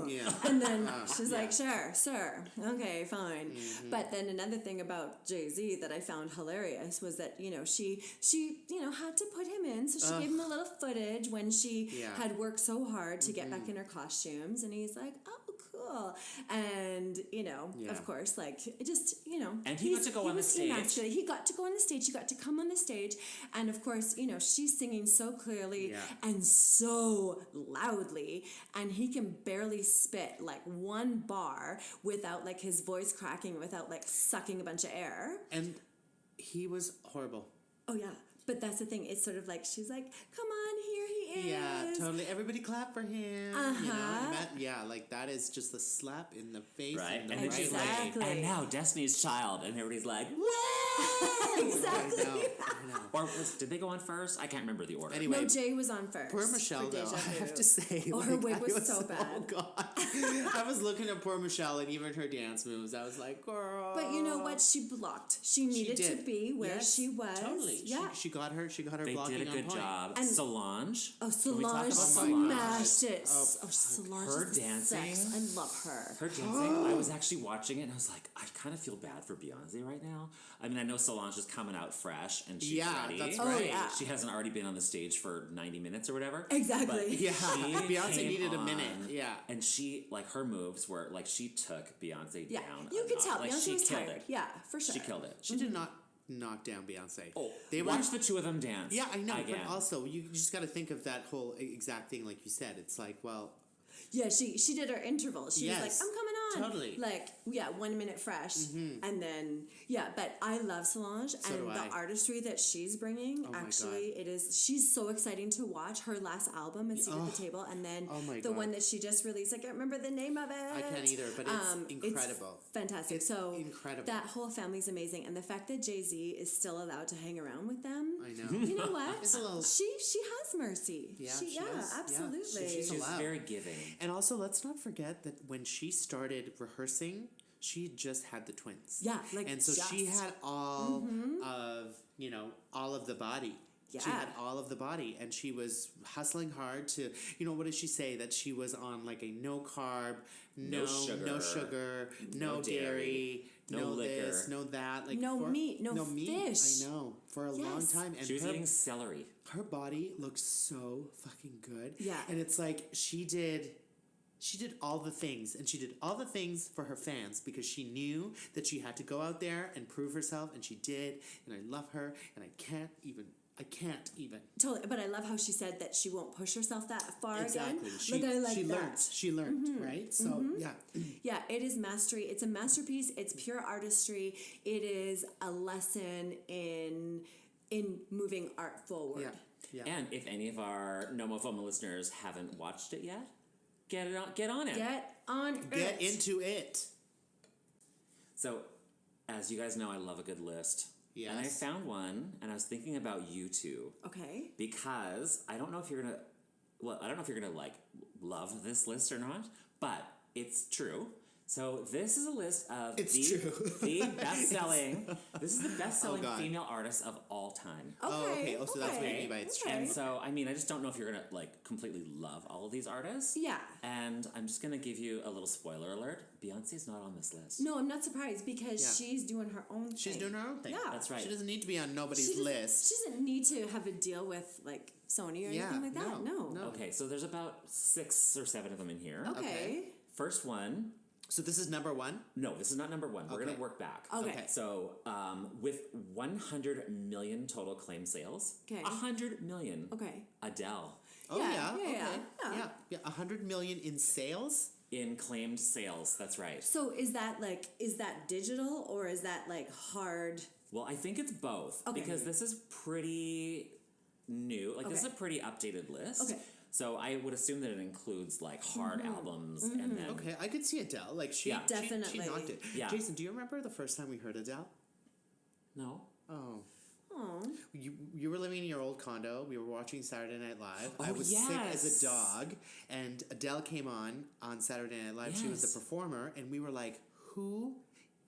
Yeah. And then she's like, sure, sir. Okay, fine. But then another thing about Jay-Z that I found hilarious was that, you know, she had to put him in. So she gave him a little footage when she had worked so hard to get back in her costumes. And he's like, oh, cool. And, you know, of course, like, it just, you know. And he got to go on the stage. He got to go on the stage. He got to come on the stage. And, of course, you know, she's singing so clearly and so loudly. And he can barely spit, like, one bar without, like, his voice cracking, without, like, sucking a bunch of air. And he was horrible. Oh, yeah. But that's the thing. It's sort of like, she's like, come on, here he is. Yeah, totally. Everybody clap for him. You know? Like, that is just a slap in the face. Right? In the And then she's like, and now Destiny's Child. And everybody's like, whoa! Exactly. I know. Or did they go on first? I can't remember the order. Anyway. No, Jay was on first. Poor Michelle, though, I have to say. Oh, her wig was so bad. Oh, God. I was looking at poor Michelle and even her dance moves. I was like, girl. But you know what? She blocked. She needed to be where she was. Totally. Yeah. She got her They blocking did a good on point. job. And Solange. Oh, Can we talk Solange about smashed it. Oh, Solange her is the dancing. sex. I love her. Her dancing. I was actually watching it and I was like, I kind of feel bad for Beyonce right now. I mean, I know Solange is coming out fresh and she's ready. That's Oh, right. yeah. She hasn't already been on the stage for 90 minutes or whatever. Exactly. But Yeah. Beyonce came needed a on, minute. Yeah. And she, like, her moves were, like, she took Beyonce Yeah. down. You could tell. Like, Beyonce she was killed tired. it. Yeah, for sure. She killed it. She did not knock down Beyonce. Oh, they watch the 2 of them dance. Yeah, I know. Again. But also, you just got to think of that whole exact thing, like you said. It's like, well, Yeah, she did her interval. She was like, I'm coming on. on. Totally. Like, 1 minute fresh. And then, but I love Solange. So and do the I. artistry that she's bringing, my actually, she's so exciting to watch. Her last album, A Seat at the Table, and then my the God. one that she just released, I can't remember the name of it. I can't either, but it's incredible. It's fantastic. It's so incredible. that whole family's amazing. And the fact that Jay-Z is still allowed to hang around with them. I know. You know what? It's a little- She has mercy. Yeah, she does. Yeah. Absolutely. She's She's allowed. very giving. And also, let's not forget that when she started rehearsing, she just had the twins. Yeah, like and so she just. had all of all of the body. She Yeah. had all of the body, and she was hustling hard to, what did she say? That she was on like a no carb, no sugar, no dairy, no liquor, this, no that, like No meat, no fish. I know, for a long Yes. time, and She was eating celery. her body looks so fucking good. Yeah. And it's like she did all the things, and she did all the things for her fans because she knew that she had to go out there and prove herself, and she did, and I love her, and I can't even. Totally, but I love how she said that she won't push herself that far Exactly. again. She I like she that. learned. She learned, right? So, yeah. Yeah, it is mastery. It's a masterpiece. It's pure artistry. It is a lesson in moving art forward. Yeah. Yeah. And if any of our NOMOFOMO listeners haven't watched it yet, get on it. Get on Get it. into it. So, as you guys know, I love a good list. Yes. And I found one, and I was thinking about you two. Okay. Because I don't know if you're gonna like love this list or not, but it's true. So this is a list of It's the true. best-selling. This is the best-selling God. female artists of all time. Okay. Oh, so that's what you mean by it's true. And so, I mean, I just don't know if you're gonna like completely love all of these artists. Yeah. And I'm just gonna give you a little spoiler alert. Beyonce's not on this list. No, I'm not surprised because Yeah. she's doing her own thing. She's doing her own thing. Yeah. That's right. She doesn't need to be on She nobody's doesn't- list. She doesn't need to have a deal with like Sony or Yeah, anything like that. no. Okay, so there's about 6 or 7 of them in here. Okay. First one. So this is number one? No, this is not number one. We're Okay. going to work back. Okay. So, with 100 million total claim sales. Okay. 100 million. Okay. Adele. Oh, Yeah, yeah. yeah, Okay. yeah. Yeah. 100 million in sales? In claimed sales. That's right. So is that digital or is that like hard? Well, I think it's both. Okay. Because this is pretty new. Like, this is a Okay. pretty updated list. Okay. So I would assume that it includes, like, hard albums and then... Okay, I could see Adele. Like, she Definitely. She knocked it. Yeah. Jason, do you remember the first time we heard Adele? No. Oh. Oh. You were living in your old condo. We were watching Saturday Night Live. I Oh, was sick as yes. a dog, and Adele came on Saturday Night Live. She was Yes. the performer, and we were like, "Who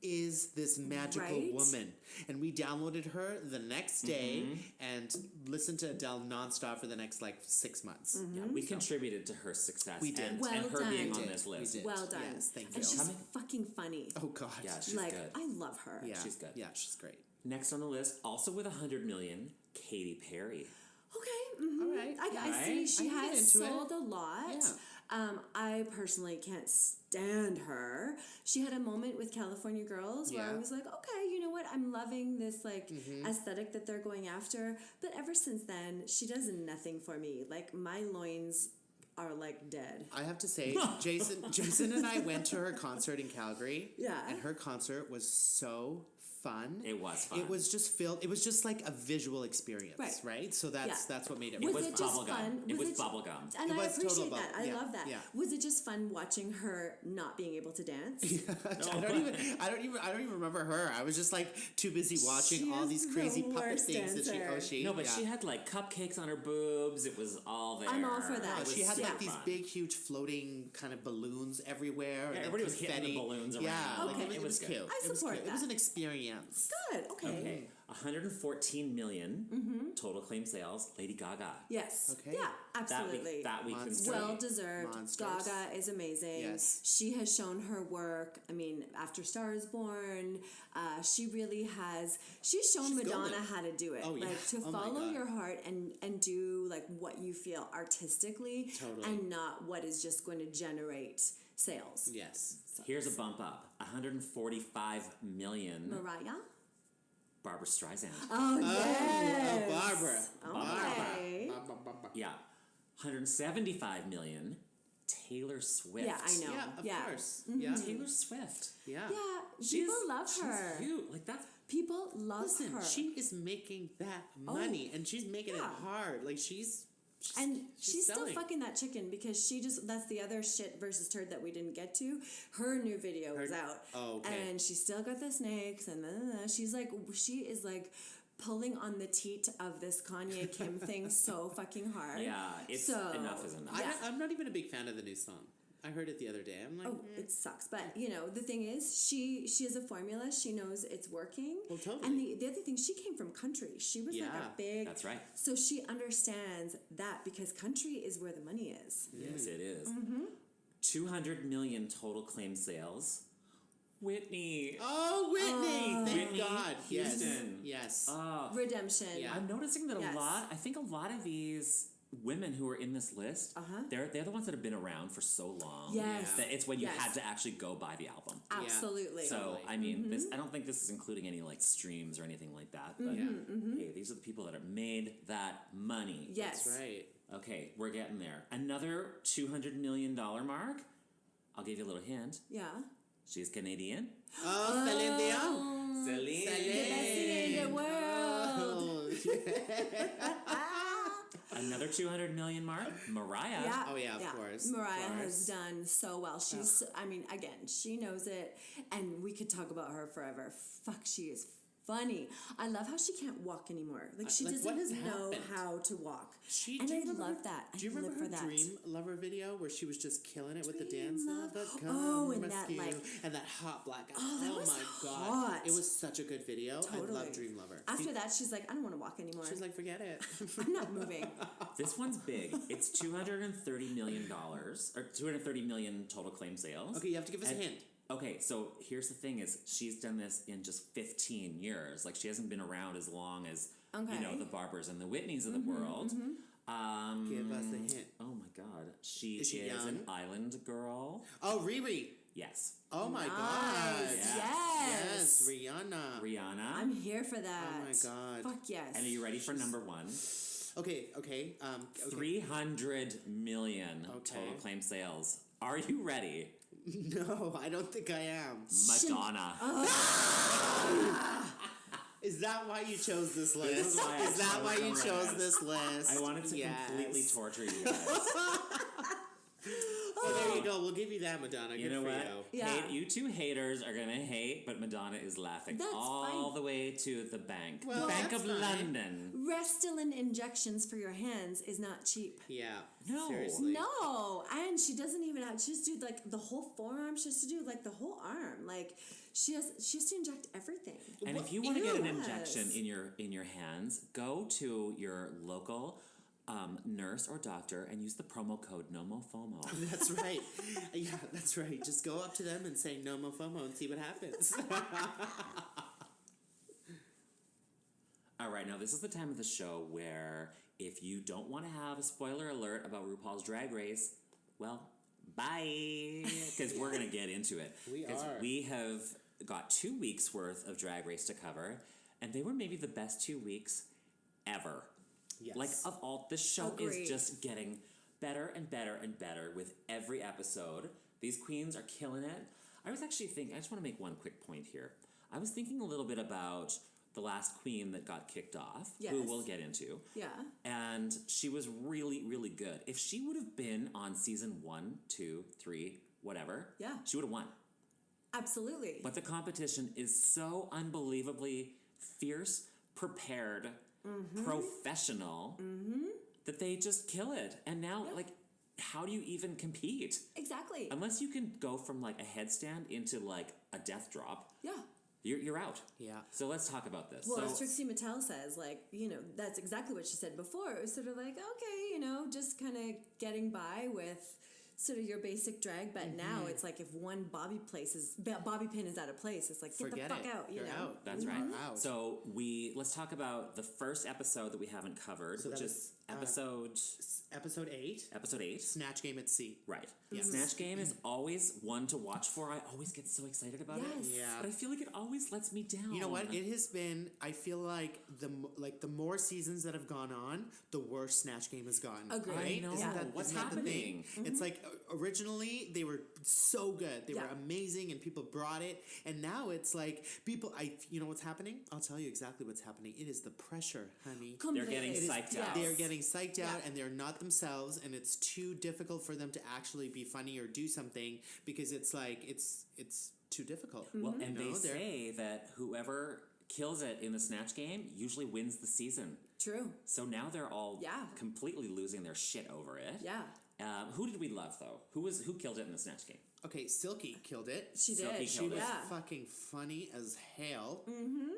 is this magical Right? woman?" And we downloaded her the next day and listened to Adele nonstop for the next 6 months. Yeah, we contributed to her success. We did. And, Well and her done. being We on did. this We list. did. Well done. Yes, thank you. And she's Coming- fucking funny. Oh God. Yeah, she's like good. I love her. yeah, she's good. Yeah, she's great. Next on the list, also with 100 million, Katy Perry. Okay. Mhm. All right. I Right? see she I can get has into it. sold a lot. Yeah. I personally can't stand her. She had a moment with California Girls where I Yeah. was like, okay, you know what? I'm loving this aesthetic that they're going after. But ever since then, she does nothing for me. Like my loins are like dead. I have to say, Jason and I went to her concert in Calgary. Yeah. And her concert was so fun. It was fun. It was just it was just like a visual experience, right? So that's what made it. It Was was it just bubblegum. fun? It was ju- bubblegum. And It I was total appreciate bubble. that. I Yeah, love that. yeah. Was it just fun watching her not being able to dance? I don't even remember her. I was just too busy watching She all is these the crazy puppet worst things that dancer. No, but she had cupcakes on her boobs. It was all there. I'm all for that. It was She had super these fun. big, huge floating kind of balloons everywhere. and everybody was hitting confetti. the balloons Yeah, around. Okay. it was good. cute. I It was support cute. It was that. an experience. Good. Okay. Okay. 114 million total claim sales. Lady Gaga. Yes. Okay. Yeah, absolutely. That we can Monster. say. Well deserved. Monsters. Gaga is amazing. Yes. She has shown her work. I mean, after Star is Born, she really has. She's shown She's Madonna golden. how to do it. Oh, yeah. Like to Oh, my follow God. your heart and do like what you feel artistically Totally. and not what is just going to generate sales. Yes. Here's a bump up. 145 million. Mariah? Barbara Streisand. Oh, yes. Oh, Barbara. Okay. Barbara. Yeah. 175 million. Taylor Swift. Yeah, I know. Yeah, of Yeah. course. Yeah. Taylor Swift. Yeah. Yeah, She's- people love her. She's cute. Like that's People love Listen, her. she is making that money, and she's making yeah. it hard. Like she's she's still selling. fucking that chicken because that's the other shit versus turd that we didn't get to. Her new video was out. Oh, okay. And she still got the snakes and she is like pulling on the teat of this Kanye Kim thing so fucking hard. yeah. It's enough is enough. I'm not even a big fan of the new song. I heard it the other day. I'm like, Oh, it sucks. But, you know, the thing is, she has a formula. She knows it's working. Well, totally. And the other thing, she came from country. She was like Yeah, a big... that's right. So she understands that because country is where the money is. Yes, it is. 200 million total claim sales. Whitney. oh, Whitney! Thank Whitney God. Houston. Yes. Redemption. Yeah. I'm noticing that Yes. I think a lot of these women who are in this list, they're the ones that have been around for so long. Yes. That it's when you Yes. had to actually go buy the album. Absolutely. So, Totally. I mean, I don't think this is including any, like, streams or anything like that. But, hey, these are the people that have made that money. Yes. That's right. Okay, we're getting there. Another $200 million mark. I'll give you a little hint. Yeah. She's Canadian. Oh, Celine Dion. Celine. The best thing in the world. Another 200 million mark. Mariah. Yeah. Oh, yeah, of course. Mariah Of course. has done so well. She's, I mean, again, she knows it, and we could talk about her forever. Fuck, she is funny. I love how she can't walk anymore. Like, she like, what has doesn't know happened? how to walk. Do And you I remember love her- that. Do you I live remember her for that. Dream Lover video where she was just killing it with the Dream dance? Love- But Oh, come and that, rescue. like- and that hot black guy. Oh, that was my God. hot. It was such a good video. Totally. I love Dream Lover. After that, she's like, I don't want to walk anymore. She's like, forget it. I'm not moving. This one's big. It's $230 million, or 230 million total claim sales. Okay, you have to give us a And- hint. Okay, so here's the thing: is she's done this in just 15 years. Like she hasn't been around as long as Okay. the Barbers and the Whitneys of the world. Give us a hint. Oh my God, she Is she is young? an island girl. Oh, Riri. Yes, Oh my God. Nice. Yes, Yes. Rihanna. Rihanna. I'm here for that. Oh my God. Fuck yes. and are you ready for number one? Okay. 300 million total claim sales. Are you ready? No, I don't think I am. Madonna. Is that why you chose this list? This is why I Is that chose why you the chose list. this list? I wanted to Yes. completely torture you guys. Well, there you go. We'll give you that, Madonna. You Good know for what? you. Yeah. You two haters are gonna hate, but Madonna is laughing That's all fine. the way to the bank. Well, the Bank that's of fine. London. Restylane injections for your hands is not cheap. Yeah. No. Seriously. No, and she doesn't even have. She just do like the whole forearm. She has to do like the whole arm. Like she has to inject everything. And if you want to get an Yes. injection in your hands, go to your local nurse or doctor and use the promo code NOMOFOMO. That's right. Yeah, that's right. Just go up to them and say NOMOFOMO and see what happens. All right, now this is the time of the show where if you don't want to have a spoiler alert about RuPaul's Drag Race, well, bye, because we're gonna get into it. We are. We have got 2 weeks worth of Drag Race to cover, and they were maybe the best 2 weeks ever. Yes. Like of all, this show Agreed. is just getting better and better and better with every episode. These queens are killing it. I was actually thinking, I just want to make one quick point here. I was thinking a little bit about the last queen that got kicked off, who Yes. we'll get into. Yeah. And she was really, really good. If she would have been on season 1, 2, 3, whatever, Yeah. she would have won. Absolutely. But the competition is so unbelievably fierce, prepared, professional, that they just kill it. And now, like, how do you even compete? Exactly. Unless you can go from, like, a headstand into, like, a death drop, Yeah. you're out. Yeah. So let's talk about this. Well, so, as Trixie Mattel says, like, that's exactly what she said before. It was sort of like, okay, just kind of getting by with sort of your basic drag, but now it's like if one bobby pin is out of place, it's like, get Forget the fuck it. out, You're know? out. That's You right. are out. So let's talk about the first episode that we haven't covered, So which that is Episode 8. Episode 8. Snatch Game at Sea. Right. Yes. Snatch Game is always one to watch for. I always get so excited about Yes. it. Yeah. But I feel like it always lets me down. You know what? It has been. I feel like the more seasons that have gone on, the worse Snatch Game has gotten. Agreed. I know. Yeah. What's isn't that the happening? thing? It's like originally they were so good. They were Yeah. amazing, and people brought it. And now it's like people. You know what's happening? I'll tell you exactly what's happening. It is the pressure, honey. They're getting Completely. psyched out. They're getting psyched out, Yeah. and they're not themselves, and it's too difficult for them to actually be funny or do something because it's like it's too difficult. Well, and they They're- say that whoever kills it in the Snatch Game usually wins the season. True. So now they're all Yeah. completely losing their shit over it. Yeah. Who did we love though? Who killed it in the Snatch Game? Okay, Silky killed it. She Silky did. killed She it. was Yeah. fucking funny as hell.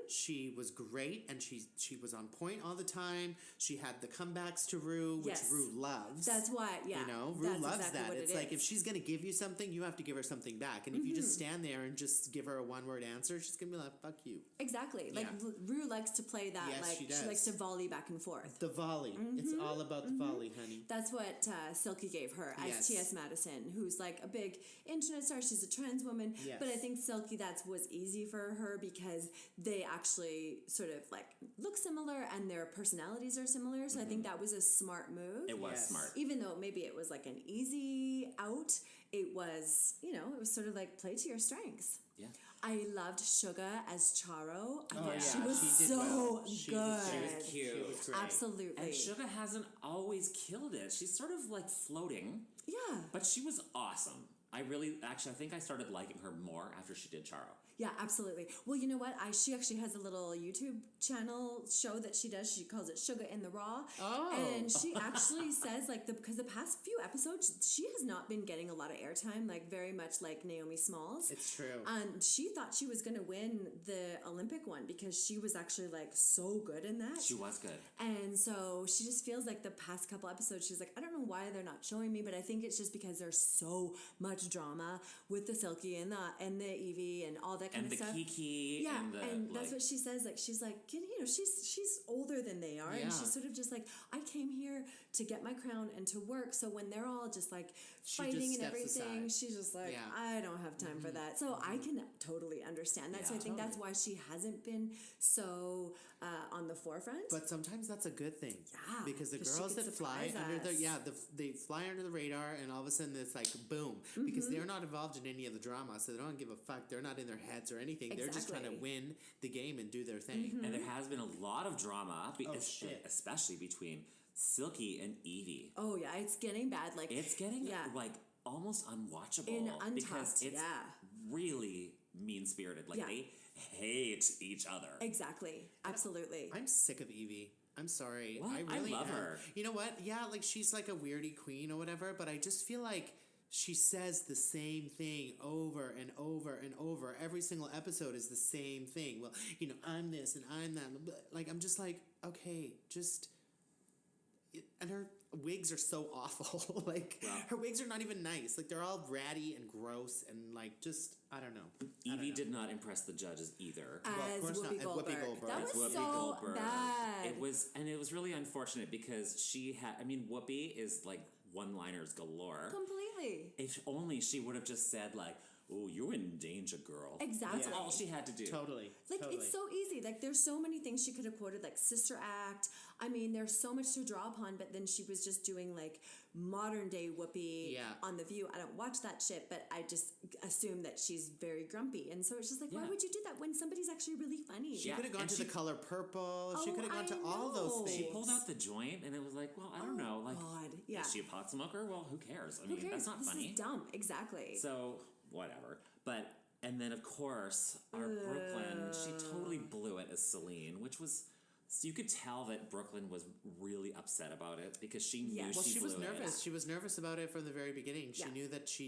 She was great, and she was on point all the time. She had the comebacks to Rue, which Yes. Rue loves. That's why, yeah. You know, Rue that's loves exactly that. what It's it like is. if she's gonna give you something, you have to give her something back. And if you just stand there and just give her a one-word answer, she's gonna be like, "Fuck you." Exactly. Like Yeah. Rue likes to play that. Yes, like she does. likes to volley back and forth. The volley. It's all about the volley, honey. That's what Silky gave her as Yes. T.S. Madison, who's like a big internet star. She's a trans woman. Yes. But I think Silky, was easy for her because they actually sort of like look similar and their personalities are similar. So I think that was a smart move. It was Yes. smart. Even though maybe it was like an easy out, it was, it was sort of like play to your strengths. Yeah. I loved Suga as Charo. I thought yeah, she was she did so well. good. She was cute. She was great. Absolutely. And Suga hasn't always killed it. She's sort of like floating, Yeah. but she was awesome. I think I started liking her more after she did Charo. Yeah, absolutely. Well, you know what? She actually has a little YouTube channel show that she does. She calls it Suga in the Raw. Oh. And she actually says, because the past few episodes, she has not been getting a lot of airtime, like very much like Naomi Smalls. It's true. And she thought she was going to win the Olympic one because she was actually like so good in that. She was good. And so she just feels like the past couple episodes, she's like, I don't know why they're not showing me, but I think it's just because there's so much drama with the Silky and the Evie and all that kind And of the stuff. Kiki. Yeah, And that's like, what she says. Like she's like, she's older than they are, Yeah. and she's sort of just like, I came here to get my crown and to work. So when they're all just like fighting and steps everything, aside. she's just like, Yeah. I don't have time for that. So I can totally understand that. So I Yeah. think that's why she hasn't been so on the forefront. But sometimes that's a good thing. Yeah, Because the 'cause she girls could that fly surprise under us. they fly under the radar, and all of a sudden it's like boom. Because they're not involved in any of the drama, so they don't give a fuck. They're not in their heads or anything. They're just trying to Exactly. win the game and do their thing. and there has been a lot of drama, shit. especially between Silky and Evie. Oh yeah, it's getting bad. Like It's getting yeah. like almost unwatchable In Untucked, because it's yeah. really mean-spirited. Like Yeah. they hate each other. Exactly. Absolutely. I'm sick of Evie. I'm sorry. What? I really I love am. her. You know what? Yeah, like she's like a weirdy queen or whatever, but I just feel like she says the same thing over and over and over. Every single episode is the same thing. Well, I'm this and I'm that. Like, I'm just like, okay, just... And her wigs are so awful. Like, Wow. her wigs are not even nice. Like, they're all ratty and gross and, like, just... I don't know. Evie did not impress the judges either. As course not. Whoopi As Goldberg. Whoopi Goldberg. That As was Whoopi so Goldberg. bad. It was really unfortunate because she had. I mean, Whoopi is like one-liners galore. Completely. If only she would have just said like, "Oh, you're in danger, girl." Exactly. That's all she had to do. Totally. Like, totally. it's so easy. Like, there's so many things she could have quoted, like Sister Act. I mean, there's so much to draw upon, but then she was just doing, like, modern-day Whoopi Yeah. on The View. I don't watch that shit, but I just assume that she's very grumpy. And so it's just like, why Yeah. would you do that when somebody's actually really funny? She Yeah, could have gone and to she- the color purple. She Oh, could have gone to I all those know. things. She pulled out the joint, and it was like, well, I don't know. Like, God, yeah. is she a pot smoker? Well, who cares? I Who mean, cares? that's not This funny. is dumb. Exactly. So whatever. But and then of course our Brooklyn, she totally blew it as Celine, which was. So you could tell that Brooklyn was really upset about it because she knew Yeah. Well, she was blew it. nervous. She was nervous about it from the very beginning. She Yeah. knew that she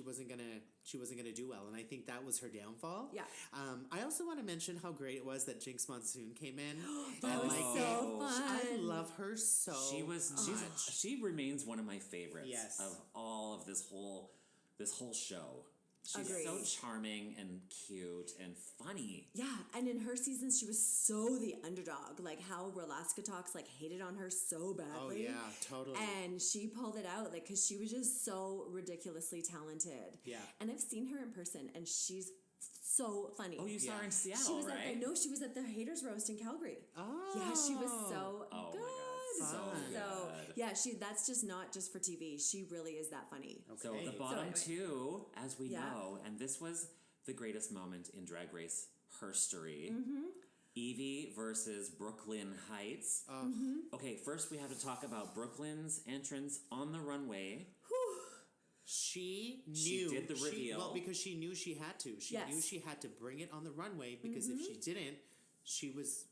wasn't gonna do well, and I think that was her downfall. Yeah. I also want to mention how great it was that Jinx Monsoon came in. that was so fun. I love her so. She remains one of my favorites Yes. of all of this whole show. She's Agreed. so charming and cute and funny. Yeah, and in her seasons, she was so the underdog. Like how Relaska Talks like hated on her so badly. Oh yeah, totally. And she pulled it out, like, because she was just so ridiculously talented. Yeah. And I've seen her in person, and she's so funny. Oh, you saw her in Seattle, She was right? she was at the Haters Roast in Calgary. Oh. Yeah, she was so Oh good. my God, so good. Yeah, that's just not just for TV. She really is that funny. So Okay. the bottom anyway. two, as we Yeah. know, and this was the greatest moment in Drag Race history. Mm-hmm. Evie versus Brooklyn Hytes. Okay, first we have to talk about Brooklyn's entrance on the runway. She knew She did the reveal. because she knew she had to. She Yes. knew she had to bring it on the runway because if she didn't, she was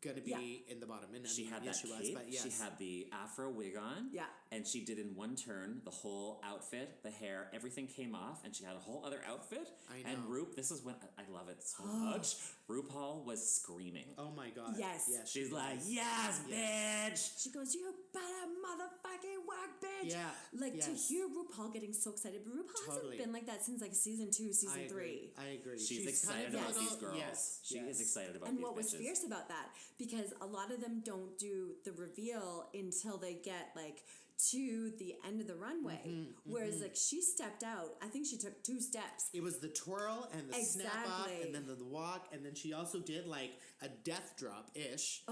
gonna be in the bottom. And I She mean, had yes, that she cape. was, but yes. She had the afro wig on. Yeah. And she did in one turn the whole outfit, the hair, everything came off, and she had a whole other outfit. I know. And this is when I love it so much. RuPaul was screaming. Oh my god. Yes. Yes. She's she like, was. yes, bitch. She goes, "You better motherfucking work, bitch!" Yeah, Like yes. to hear RuPaul getting so excited, but RuPaul Totally. hasn't been like that since like season 2, season I 3. agree. I agree. She's excited kind of about like- these girls. Yes. She yes. is excited about And these what was bitches. fierce about that, because a lot of them don't do the reveal until they get like to the end of the runway. Whereas like she stepped out, I think she took 2 steps. It was the twirl and the snap off Exactly. and then the walk and then she also did like a death drop ish.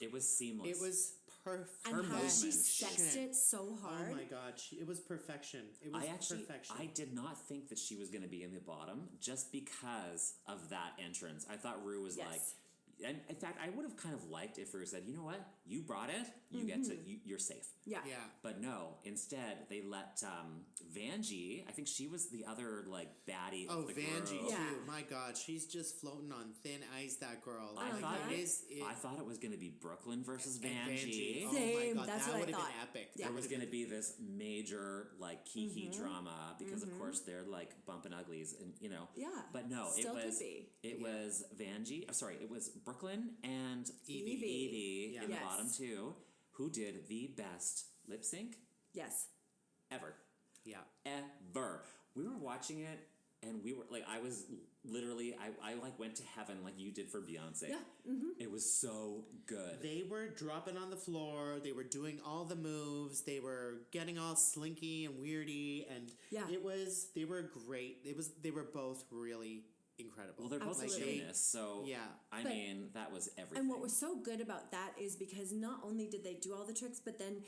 It was seamless. It was perfect. And how she movement. sexed it so hard. Oh my god, it was perfection. It was perfection. I did not think that she was going to be in the bottom just because of that entrance. I thought Rue was Yes. like, and in fact, I would have kind of liked if Rue said, you know what, you brought it, you get to, you're safe. Yeah. Yeah. But no, instead they let Vanjie, I think she was the other like baddie Oh, of the Vanjie group. Yeah. too. My God, she's just floating on thin ice. That girl. I Like, thought it I thought it was going to be Brooklyn versus and Vanjie. Oh Same, my God, that's that what I would have thought. been epic. Yeah. There was going to be this major like Kiki drama because of course they're like bumping uglies and you know. Yeah, But no, still it could was be. was Vanjie. Sorry, it was Brooklyn and Evie. Yeah. in the Yes. bottom 2 who did the best lip sync Yes. ever. Yeah. Ever. We were watching it and we were like I was literally I like went to heaven like you did for Beyonce. Yeah. It was so good. They were dropping on the floor. They were doing all the moves. They were getting all slinky and weirdy, and Yeah. they were great. They were both really incredible. Well, they're both Absolutely. Shayness, so Yeah. I But- mean that was everything. And what was so good about that is because not only did they do all the tricks, but then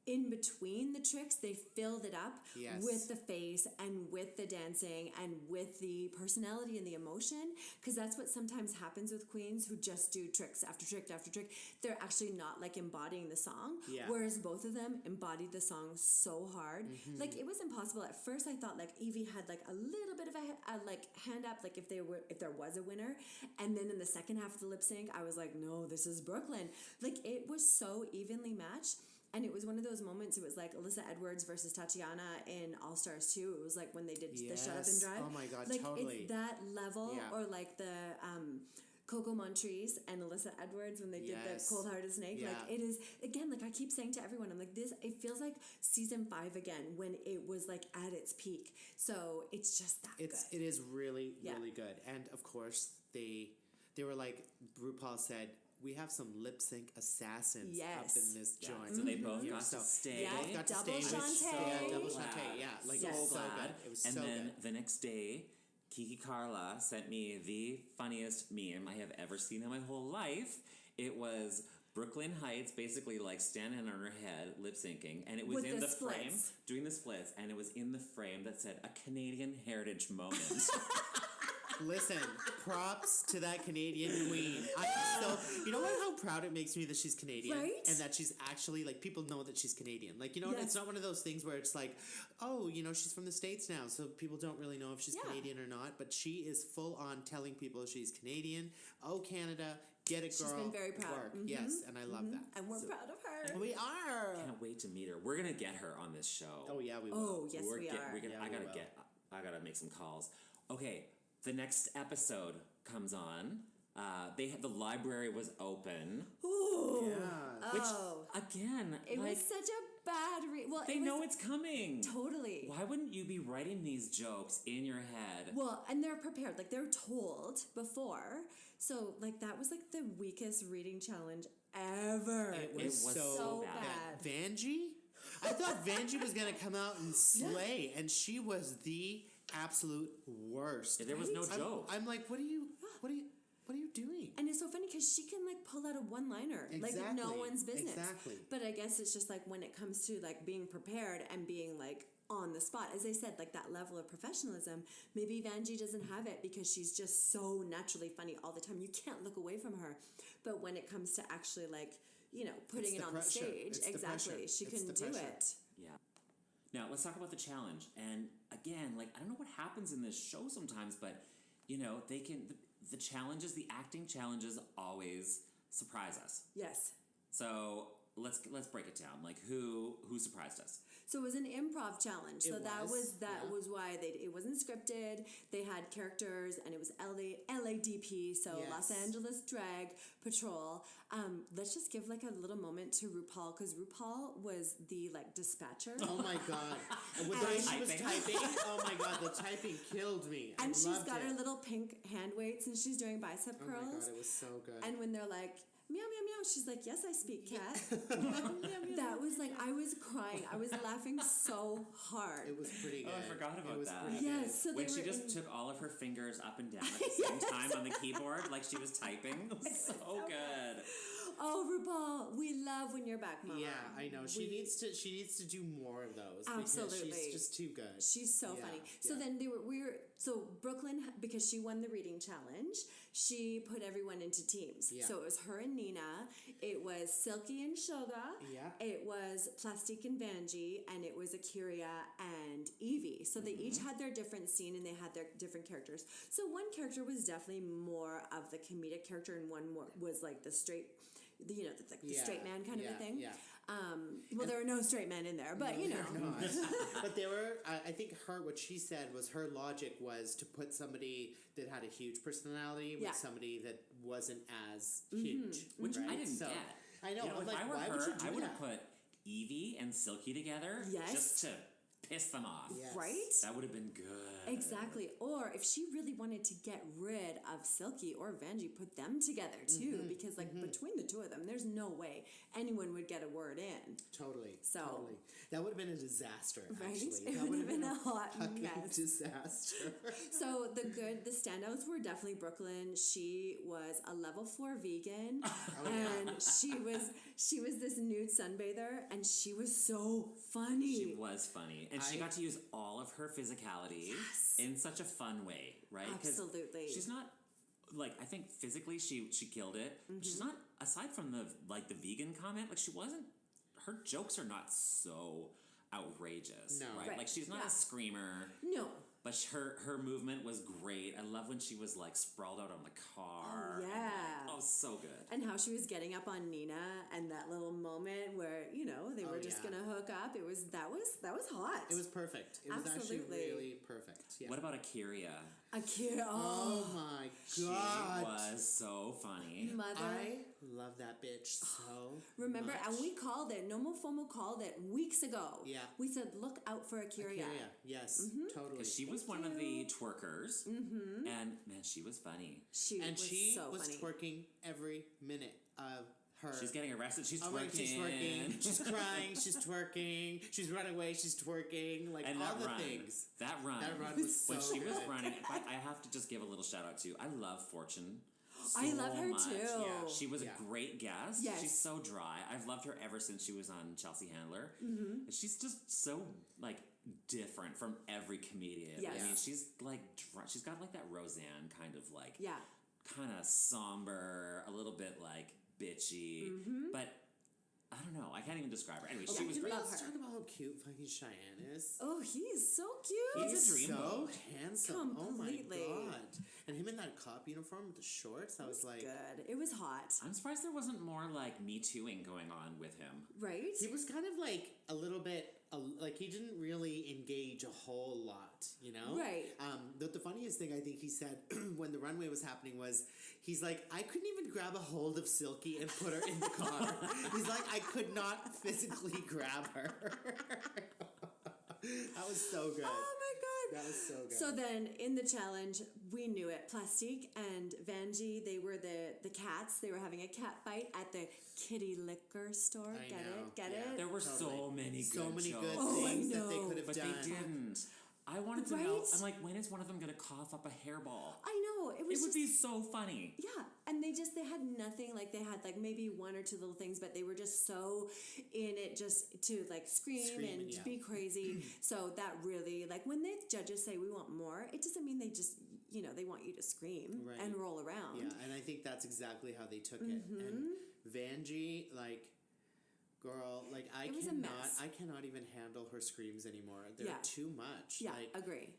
in between the tricks, they filled it up Yes. with the face and with the dancing and with the personality and the emotion. Because that's what sometimes happens with queens who just do tricks after trick after trick. They're actually not like embodying the song. Yeah. Whereas both of them embodied the song so hard. Mm-hmm. Like it was impossible. At first I thought like Evie had like a little bit of a like hand up, like if there was a winner. And then in the second half of the lip sync, I was like, no, this is Brooklyn. Like it was so evenly matched. And it was one of those moments, it was like Alyssa Edwards versus Tatiana in All Stars 2. It was like when they did the Shut Up and Yes. Drive. Oh my God, like, totally. It's that level, Yeah. or like the Coco Montrese and Alyssa Edwards when they did the Yes. Cold Hearted Snake. Yeah. Like it is, again, like I keep saying to everyone, I'm like, it feels like season 5 again when it was like at its peak. So it's just that good. It is really, Yeah. really good. And of course, they were like, RuPaul said, we have some lip sync assassins Yes. up in this Yeah, joint. so they both got So- to stay. Yeah, Both got to double stay. It was Shantae. Yeah, double Glad. Shantae. Yeah, like Yes. it was so glad. good. It was and so then good. the next day, Kiki Carla sent me the funniest meme I have ever seen in my whole life. It was Brooklyn Hytes basically like standing on her head, lip syncing, and it was With in the the frame, splits. doing the splits, and it was in the frame that said a Canadian heritage moment. Listen, props to that Canadian queen. I'm so, you know what? How proud it makes me that she's Canadian, Right? and that she's actually like people know that she's Canadian. Like Yes. it's not one of those things where it's like, oh, she's from the States now, so people don't really know if she's Yeah. Canadian or not. But she is full on telling people she's Canadian. Oh, Canada, get it, girl. She's been very proud. Work. Yes, and I love that. And we're proud of her. We are. Can't wait to meet her. We're gonna get her on this show. Oh yeah, we will. Oh, yes, we We're are. gonna, Yeah, I we gotta will. I gotta make some calls. Okay, the next episode comes on. The library was open. Ooh. Yeah. Which Oh. again, It like was such a bad. They know it's coming. Totally. Why wouldn't you be writing these jokes in your head? Well, and they're prepared. Like, they're told before. So, like, that was, like, the weakest reading challenge ever. It was so bad. bad. Vanjie? I thought Vanjie was going to come out and slay, and she was the absolute worst. There was no joke. I'm like, what are you doing? And it's so funny because she can, like, pull out a one-liner. Like, no one's business. Exactly. But I guess it's just, like, when it comes to, like, being prepared and being, like, on the spot, as I said, like, that level of professionalism, maybe Vanjie doesn't have it because she's just so naturally funny all the time. You can't look away from her. But when it comes to actually, like, you know, putting it on the stage, exactly, she can do it. Yeah. Now, let's talk about the challenge. And again, like, I don't know what happens in this show sometimes, but, you know, they can, the challenges, the acting challenges always surprise us. Yes. So let's break it down. Like, who surprised us? So it was an improv challenge. So that was why it wasn't scripted. They had characters, and it was LADP, so Los Angeles Drag Patrol. Let's just give, like, a little moment to RuPaul, because RuPaul was the, like, dispatcher. Oh my god! And with the way she was typing, oh my god, the typing killed me. And she's got her little pink hand weights, and she's doing bicep curls. Oh my god, it was so good. And when they're like, meow, meow, meow, she's like, yes, I speak cat. That was like, I was crying. I was laughing so hard. It was pretty good. Oh, I forgot about that. Yes. So when she just took all of her fingers up and down at the same time on the keyboard, like she was typing. It was so good. Oh, RuPaul, we love when you're back, Mama. Yeah, I know. She needs to do more of those. Absolutely. Because she's just too good. She's so funny. So then so Brooklyn, because she won the reading challenge, she put everyone into teams. Yeah. So it was her and Nina. It was Silky and Shoga. Yeah. It was Plastique and Vanjie, and it was Akira and Evie. So they each had their different scene, and they had their different characters. So one character was definitely more of the comedic character, and one more was like the straight, the straight man kind of a thing. Yeah. Well, there were no straight men in there, but you know. But there were. I think what she said was her logic was to put somebody that had a huge personality with somebody that wasn't as huge, which I didn't get. I know. You know, if like, I were why her, would you do I would that? have put Evie and Silky together just to piss them off. Yes. Right? That would have been good. Exactly. Or if she really wanted to get rid of Silky or Vanjie, put them together too, because like between the two of them, there's no way anyone would get a word in. Totally. So totally. That would have been a disaster. Right? Actually, It that would have been a hot fucking mess. disaster. So the standouts were definitely Brooklyn. She was a level 4 vegan, and she was this nude sunbather, and she was so funny. She was funny. And she got to use all of her physicality in such a fun way, right? 'Cause Absolutely. she's not, like, I think physically she killed it. She's not, aside from the vegan comment, like, she wasn't, her jokes are not so outrageous, No. right? Right. Like, she's not a screamer. No. But her movement was great. I love when she was, like, sprawled out on the car. Oh, yeah. And, like, so good. And how she was getting up on Nina, and that little moment where, you know, they were just gonna hook up. That was hot. It was perfect. It was Absolutely. actually really perfect. Yeah. What about Akira? Akira. Oh my She god. was so funny. Mother. I love that bitch so Remember, much. and we called it, NOMOFOMO called it weeks ago. Yeah. We said, look out for Akira. Akira. Yes, totally. She was one of the twerkers, and man, she was funny. She was funny. twerking every minute of her. She's getting arrested. She's twerking. Like, she's twerking. She's crying. She's twerking. She's running away. She's twerking. Like And all that the run, things. That run was so when she was good. running. I have to just give a little shout out to. I love Fortune. I love her much. too. Yeah. She was a great guest. Yes. She's so dry. I've loved her ever since she was on Chelsea Handler. And she's just so, like, different from every comedian. Yes. I mean, she's like she's got like that Roseanne kind of like Yeah. kind of somber, a little bit like bitchy, but I don't know. I can't even describe her. Anyway, she was great. Let's talk about how cute fucking Cheyenne is. Oh, he's so cute. He's a dreamboat. So handsome. Completely. Oh my god. And him in that cop uniform with the shorts, I was like... Good. It was hot. I'm surprised there wasn't more like Me Tooing going on with him. Right? He was kind of like a little bit he didn't really engage a whole lot, you know? Right. The funniest thing I think he said when the runway was happening was, he's like, I couldn't even grab a hold of Silky and put her in the car. He's like, I could not physically grab her. That was so good. Oh my god, that was so good. So then in the challenge, we knew it. Plastique and Vanjie, they were the cats. They were having a cat fight at the kitty liquor store. I know. Get Yeah. it? There were so many good good jokes. things I that they know. could have But done. they didn't. I wanted to Right? know. I'm like, when is one of them going to cough up a hairball? I know. It It was would just, be so funny. yeah, and they had nothing. Like they had like maybe one or two little things, but they were just so in it just to like scream and yeah. be crazy. So that really, like when the judges say we want more, it doesn't mean they just they want you to scream Right. and roll around. Yeah, and I think that's exactly how they took it. And Vanjie, like, girl, like It was a mess. I cannot even handle her screams anymore. They're Yeah. too much. Yeah, like, agree.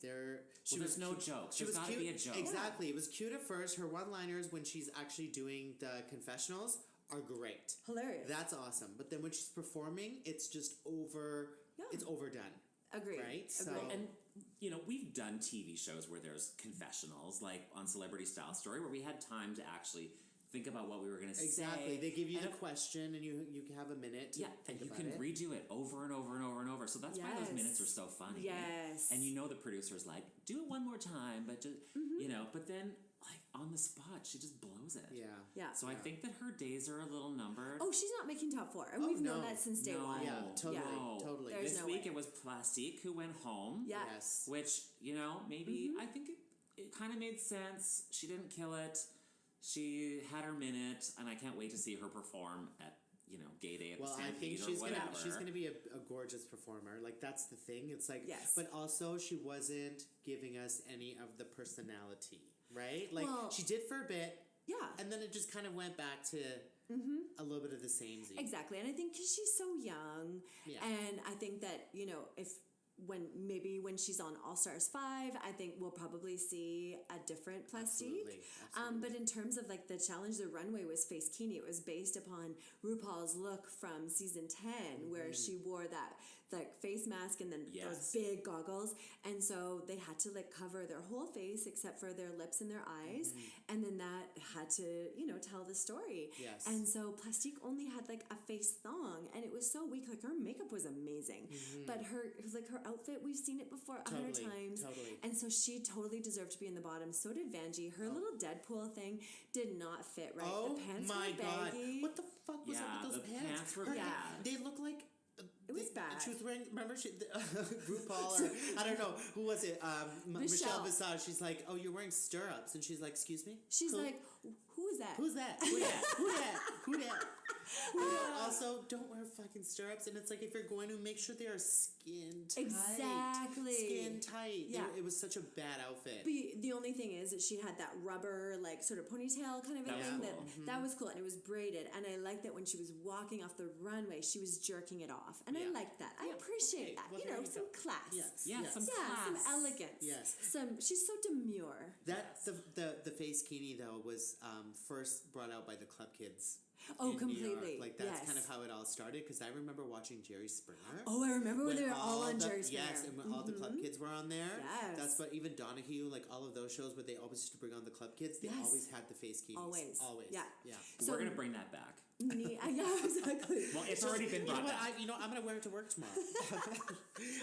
She there's no cute. jokes. She There's was gotta cute. be a joke. Exactly. It was cute at first. Her one-liners when she's actually doing the confessionals are great. Hilarious. That's awesome. But then when she's performing, it's just over. Yeah. It's overdone. Agreed. Right? So- Agreed. And, we've done TV shows where there's confessionals, like on Celebrity Style Story, where we had time to actually think about what we were going to say. Exactly. They give you And the question, and you have a minute to Yeah, think and you about can it. redo it over and over and over and over. So that's why those Yes. minutes are so funny. Yes. And the producer's like, do it one more time, but just, but then, like, on the spot, she just blows it. Yeah. Yeah. So I think that her days are a little numbered. Oh, she's not making top 4, and we've known no. that since day No. one. Yeah, totally, No. totally. There's This no week way. it was Plastique who went home. Yeah. Yes. Which, maybe, I think it kind of made sense. She didn't kill it. She had her minute, and I can't wait to see her perform at, Gay Day at Well, the I Stampede think or whatever. she's gonna be a gorgeous performer. Like, that's the thing. It's like, Yes. but also she wasn't giving us any of the personality, right? Like, Well- she did for a bit, Yeah. and then it just kind of went back to a little bit of the same. Exactly, and I think because she's so young, Yeah. and I think that when she's on All Stars 5, I think we'll probably see a different Plastique. Absolutely. But in terms of like the challenge, the runway was face kini. It was based upon RuPaul's look from season 10, where she wore that like face mask and then Yes. those big goggles, and so they had to like cover their whole face except for their lips and their eyes, and then that had to tell the story. Yes. And so Plastique only had like a face thong, and it was so weak. Like her makeup was amazing, but her outfit, we've seen it before 100 Totally, times. totally. And so she totally deserved to be in the bottom. So did Vanjie. Her little Deadpool thing did not fit right. Oh The pants my were baggy. god! What the fuck was Yeah, up with those the pants? pants were Her- bad. They look like. It was bad. She was wearing. Remember, RuPaul or I don't know who was it. Michelle Visage. She's like, "Oh, you're wearing stirrups," and she's like, "Excuse me." She's Who? like, who is that? Who's that? Who that? Who that? Who that? Who that? Also, don't wear fucking stirrups. And it's like, if you're going to, make sure they are skin tight. Exactly. Skin tight. Yeah. It was such a bad outfit. The only thing is that she had that rubber, like, sort of ponytail kind of a That was thing. cool. That was cool, and it was braided. And I liked that when she was walking off the runway, she was jerking it off. And I Yeah. liked that. I appreciate Okay, that. well, there you Some go. class. Yes. Yeah, yes. some Yeah, some class. elegance. Yes. She's so demure. That the face kini though was first brought out by the club kids. Oh, in New completely. York. Like that's Yes. kind of how it all started. Because I remember watching Jerry Springer. Oh, I remember when they were all on the, Jerry Springer. Yes, and when all the club kids were on there. Yes. That's what even Donahue, like all of those shows where they always used to bring on the club kids. They Yes. always had the face kinis. Always. Yeah. So- We're going to bring that back. Yeah, exactly. Well, it's already been You know brought what? back. I'm gonna wear it to work tomorrow.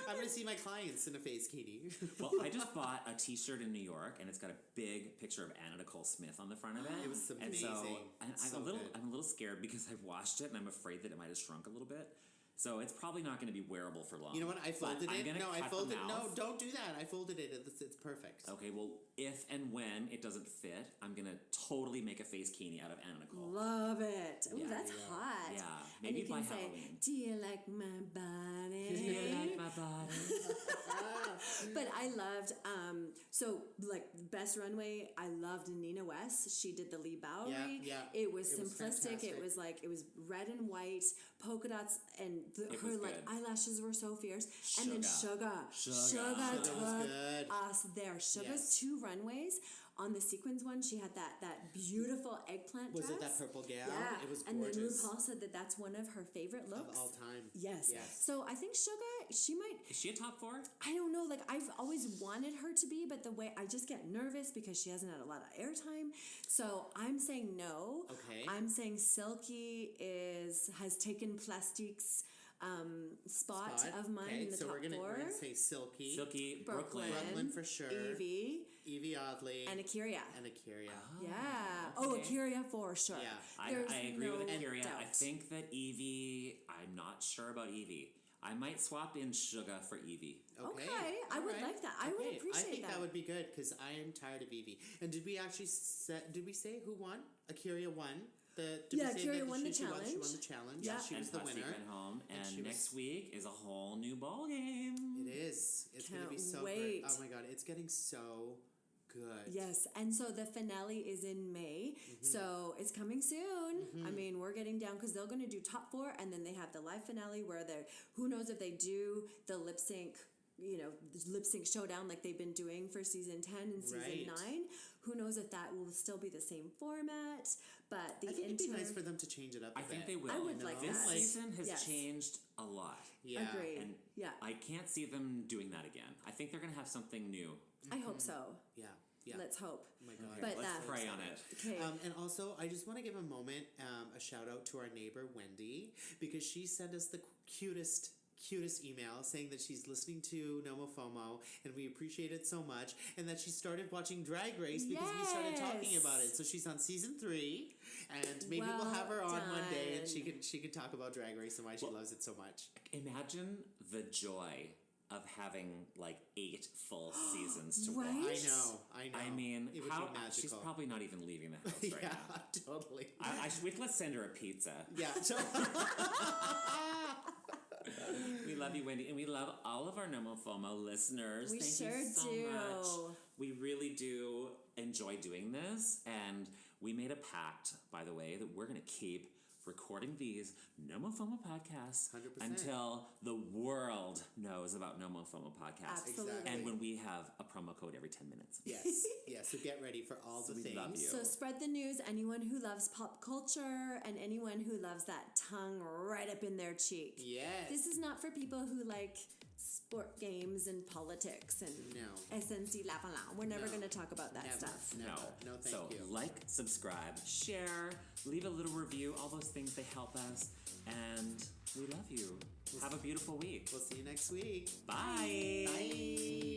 I'm gonna see my clients in a face kini. Well, I just bought a T-shirt in New York, and it's got a big picture of Anna Nicole Smith on the front of it. It was And so, amazing. and I'm So a little, good. I'm a little scared because I've washed it, and I'm afraid that it might have shrunk a little bit. So it's probably not going to be wearable for long. You know what? I But folded I'm it. gonna No, I cut the folded. No, mouth. don't do that. I folded it. It's perfect. Okay, well, if and when it doesn't fit, I'm going to totally make a face kini out of Anna Nicole. Love it. Ooh, Yeah. that's hot. Yeah, And maybe you by can say, Halloween. do you like my body? Do you like my body? But I loved, so like best runway, I loved Nina West. She did the Lee Bowery. Yeah. It was It was simplistic. fantastic. it was red and white, polka dots, and It her was like good. eyelashes were so fierce. And then Sugar Sugar took was good. us there. Sugar's Yes. 2 runways on the sequins one, she had that beautiful eggplant dress. Was it that purple gown? Yeah. It was And then gorgeous. RuPaul said that that's one of her favorite looks. Of all time. Yes. So I think Suga, she might... Is she a top 4? I don't know. Like, I've always wanted her to be, but the way... I just get nervous because she hasn't had a lot of airtime. So I'm saying no. Okay. I'm saying Silky has taken Plastique's spot of mine in the top we're gonna 4. We're gonna say Silky, Brooklyn for sure, Evie Oddly, and Akira. Yeah. Okay. Oh, Akira for sure. Yeah. I agree with Akira. doubt. I think that Evie, I'm not sure about Evie. I might swap in Suga for Evie. Okay, I would like that. I would appreciate I think that. that would be good because I am tired of Evie. And did we actually did we say who won? Akira won. Akira won the challenge. She won the challenge. Yeah. She was the winner. Went home, and next week is a whole new ball game. It is. It's going to be so wait. great. Oh my god, it's getting so good. Yes, and so the finale is in May, so it's coming soon. I mean, we're getting down because they're going to do top 4, and then they have the live finale where who knows if they do the lip sync showdown like they've been doing for season 10 and season 9. Who knows if that will still be the same format, but I think it'd be nice for them to change it up a bit. I think they will. I would like this that. season has changed a lot. Yeah. Agreed. And yeah. I can't see them doing that again. I think they're going to have something new. I hope so. Yeah. Let's hope. Oh my god. But let's pray on it. Okay. And also, I just want to give a moment, a shout out to our neighbor Wendy, because she sent us the cutest email saying that she's listening to NOMOFOMO and we appreciate it so much, and that she started watching Drag Race because we started talking about it. So she's on season 3, and maybe we'll have her on one day and she can talk about Drag Race and why she loves it so much. Imagine the joy of having like 8 full seasons to Right? watch. I know. I mean, it would be magical. she's probably not even leaving the house right now. Yeah, totally. Let's send her a pizza. Yeah. We love you, Wendy, and we love all of our NOMOFOMO listeners. We Thank you so do. much. We really do enjoy doing this, and we made a pact, by the way, that we're going to keep recording these NOMOFOMO podcasts 100%. until the world knows about NOMOFOMO podcasts. Absolutely. And when we have a promo code every 10 minutes. Yes. So get ready for all the things. We love you. So spread the news. Anyone who loves pop culture and anyone who loves that tongue right up in their cheek. Yes. This is not for people who like sport games and politics and SNC Lavalin. We're never going to talk about that stuff. No, thank you. So like, subscribe, share, leave a little review. All those things, they help us. And we love you. Have a beautiful week. We'll see you next week. Bye. Bye.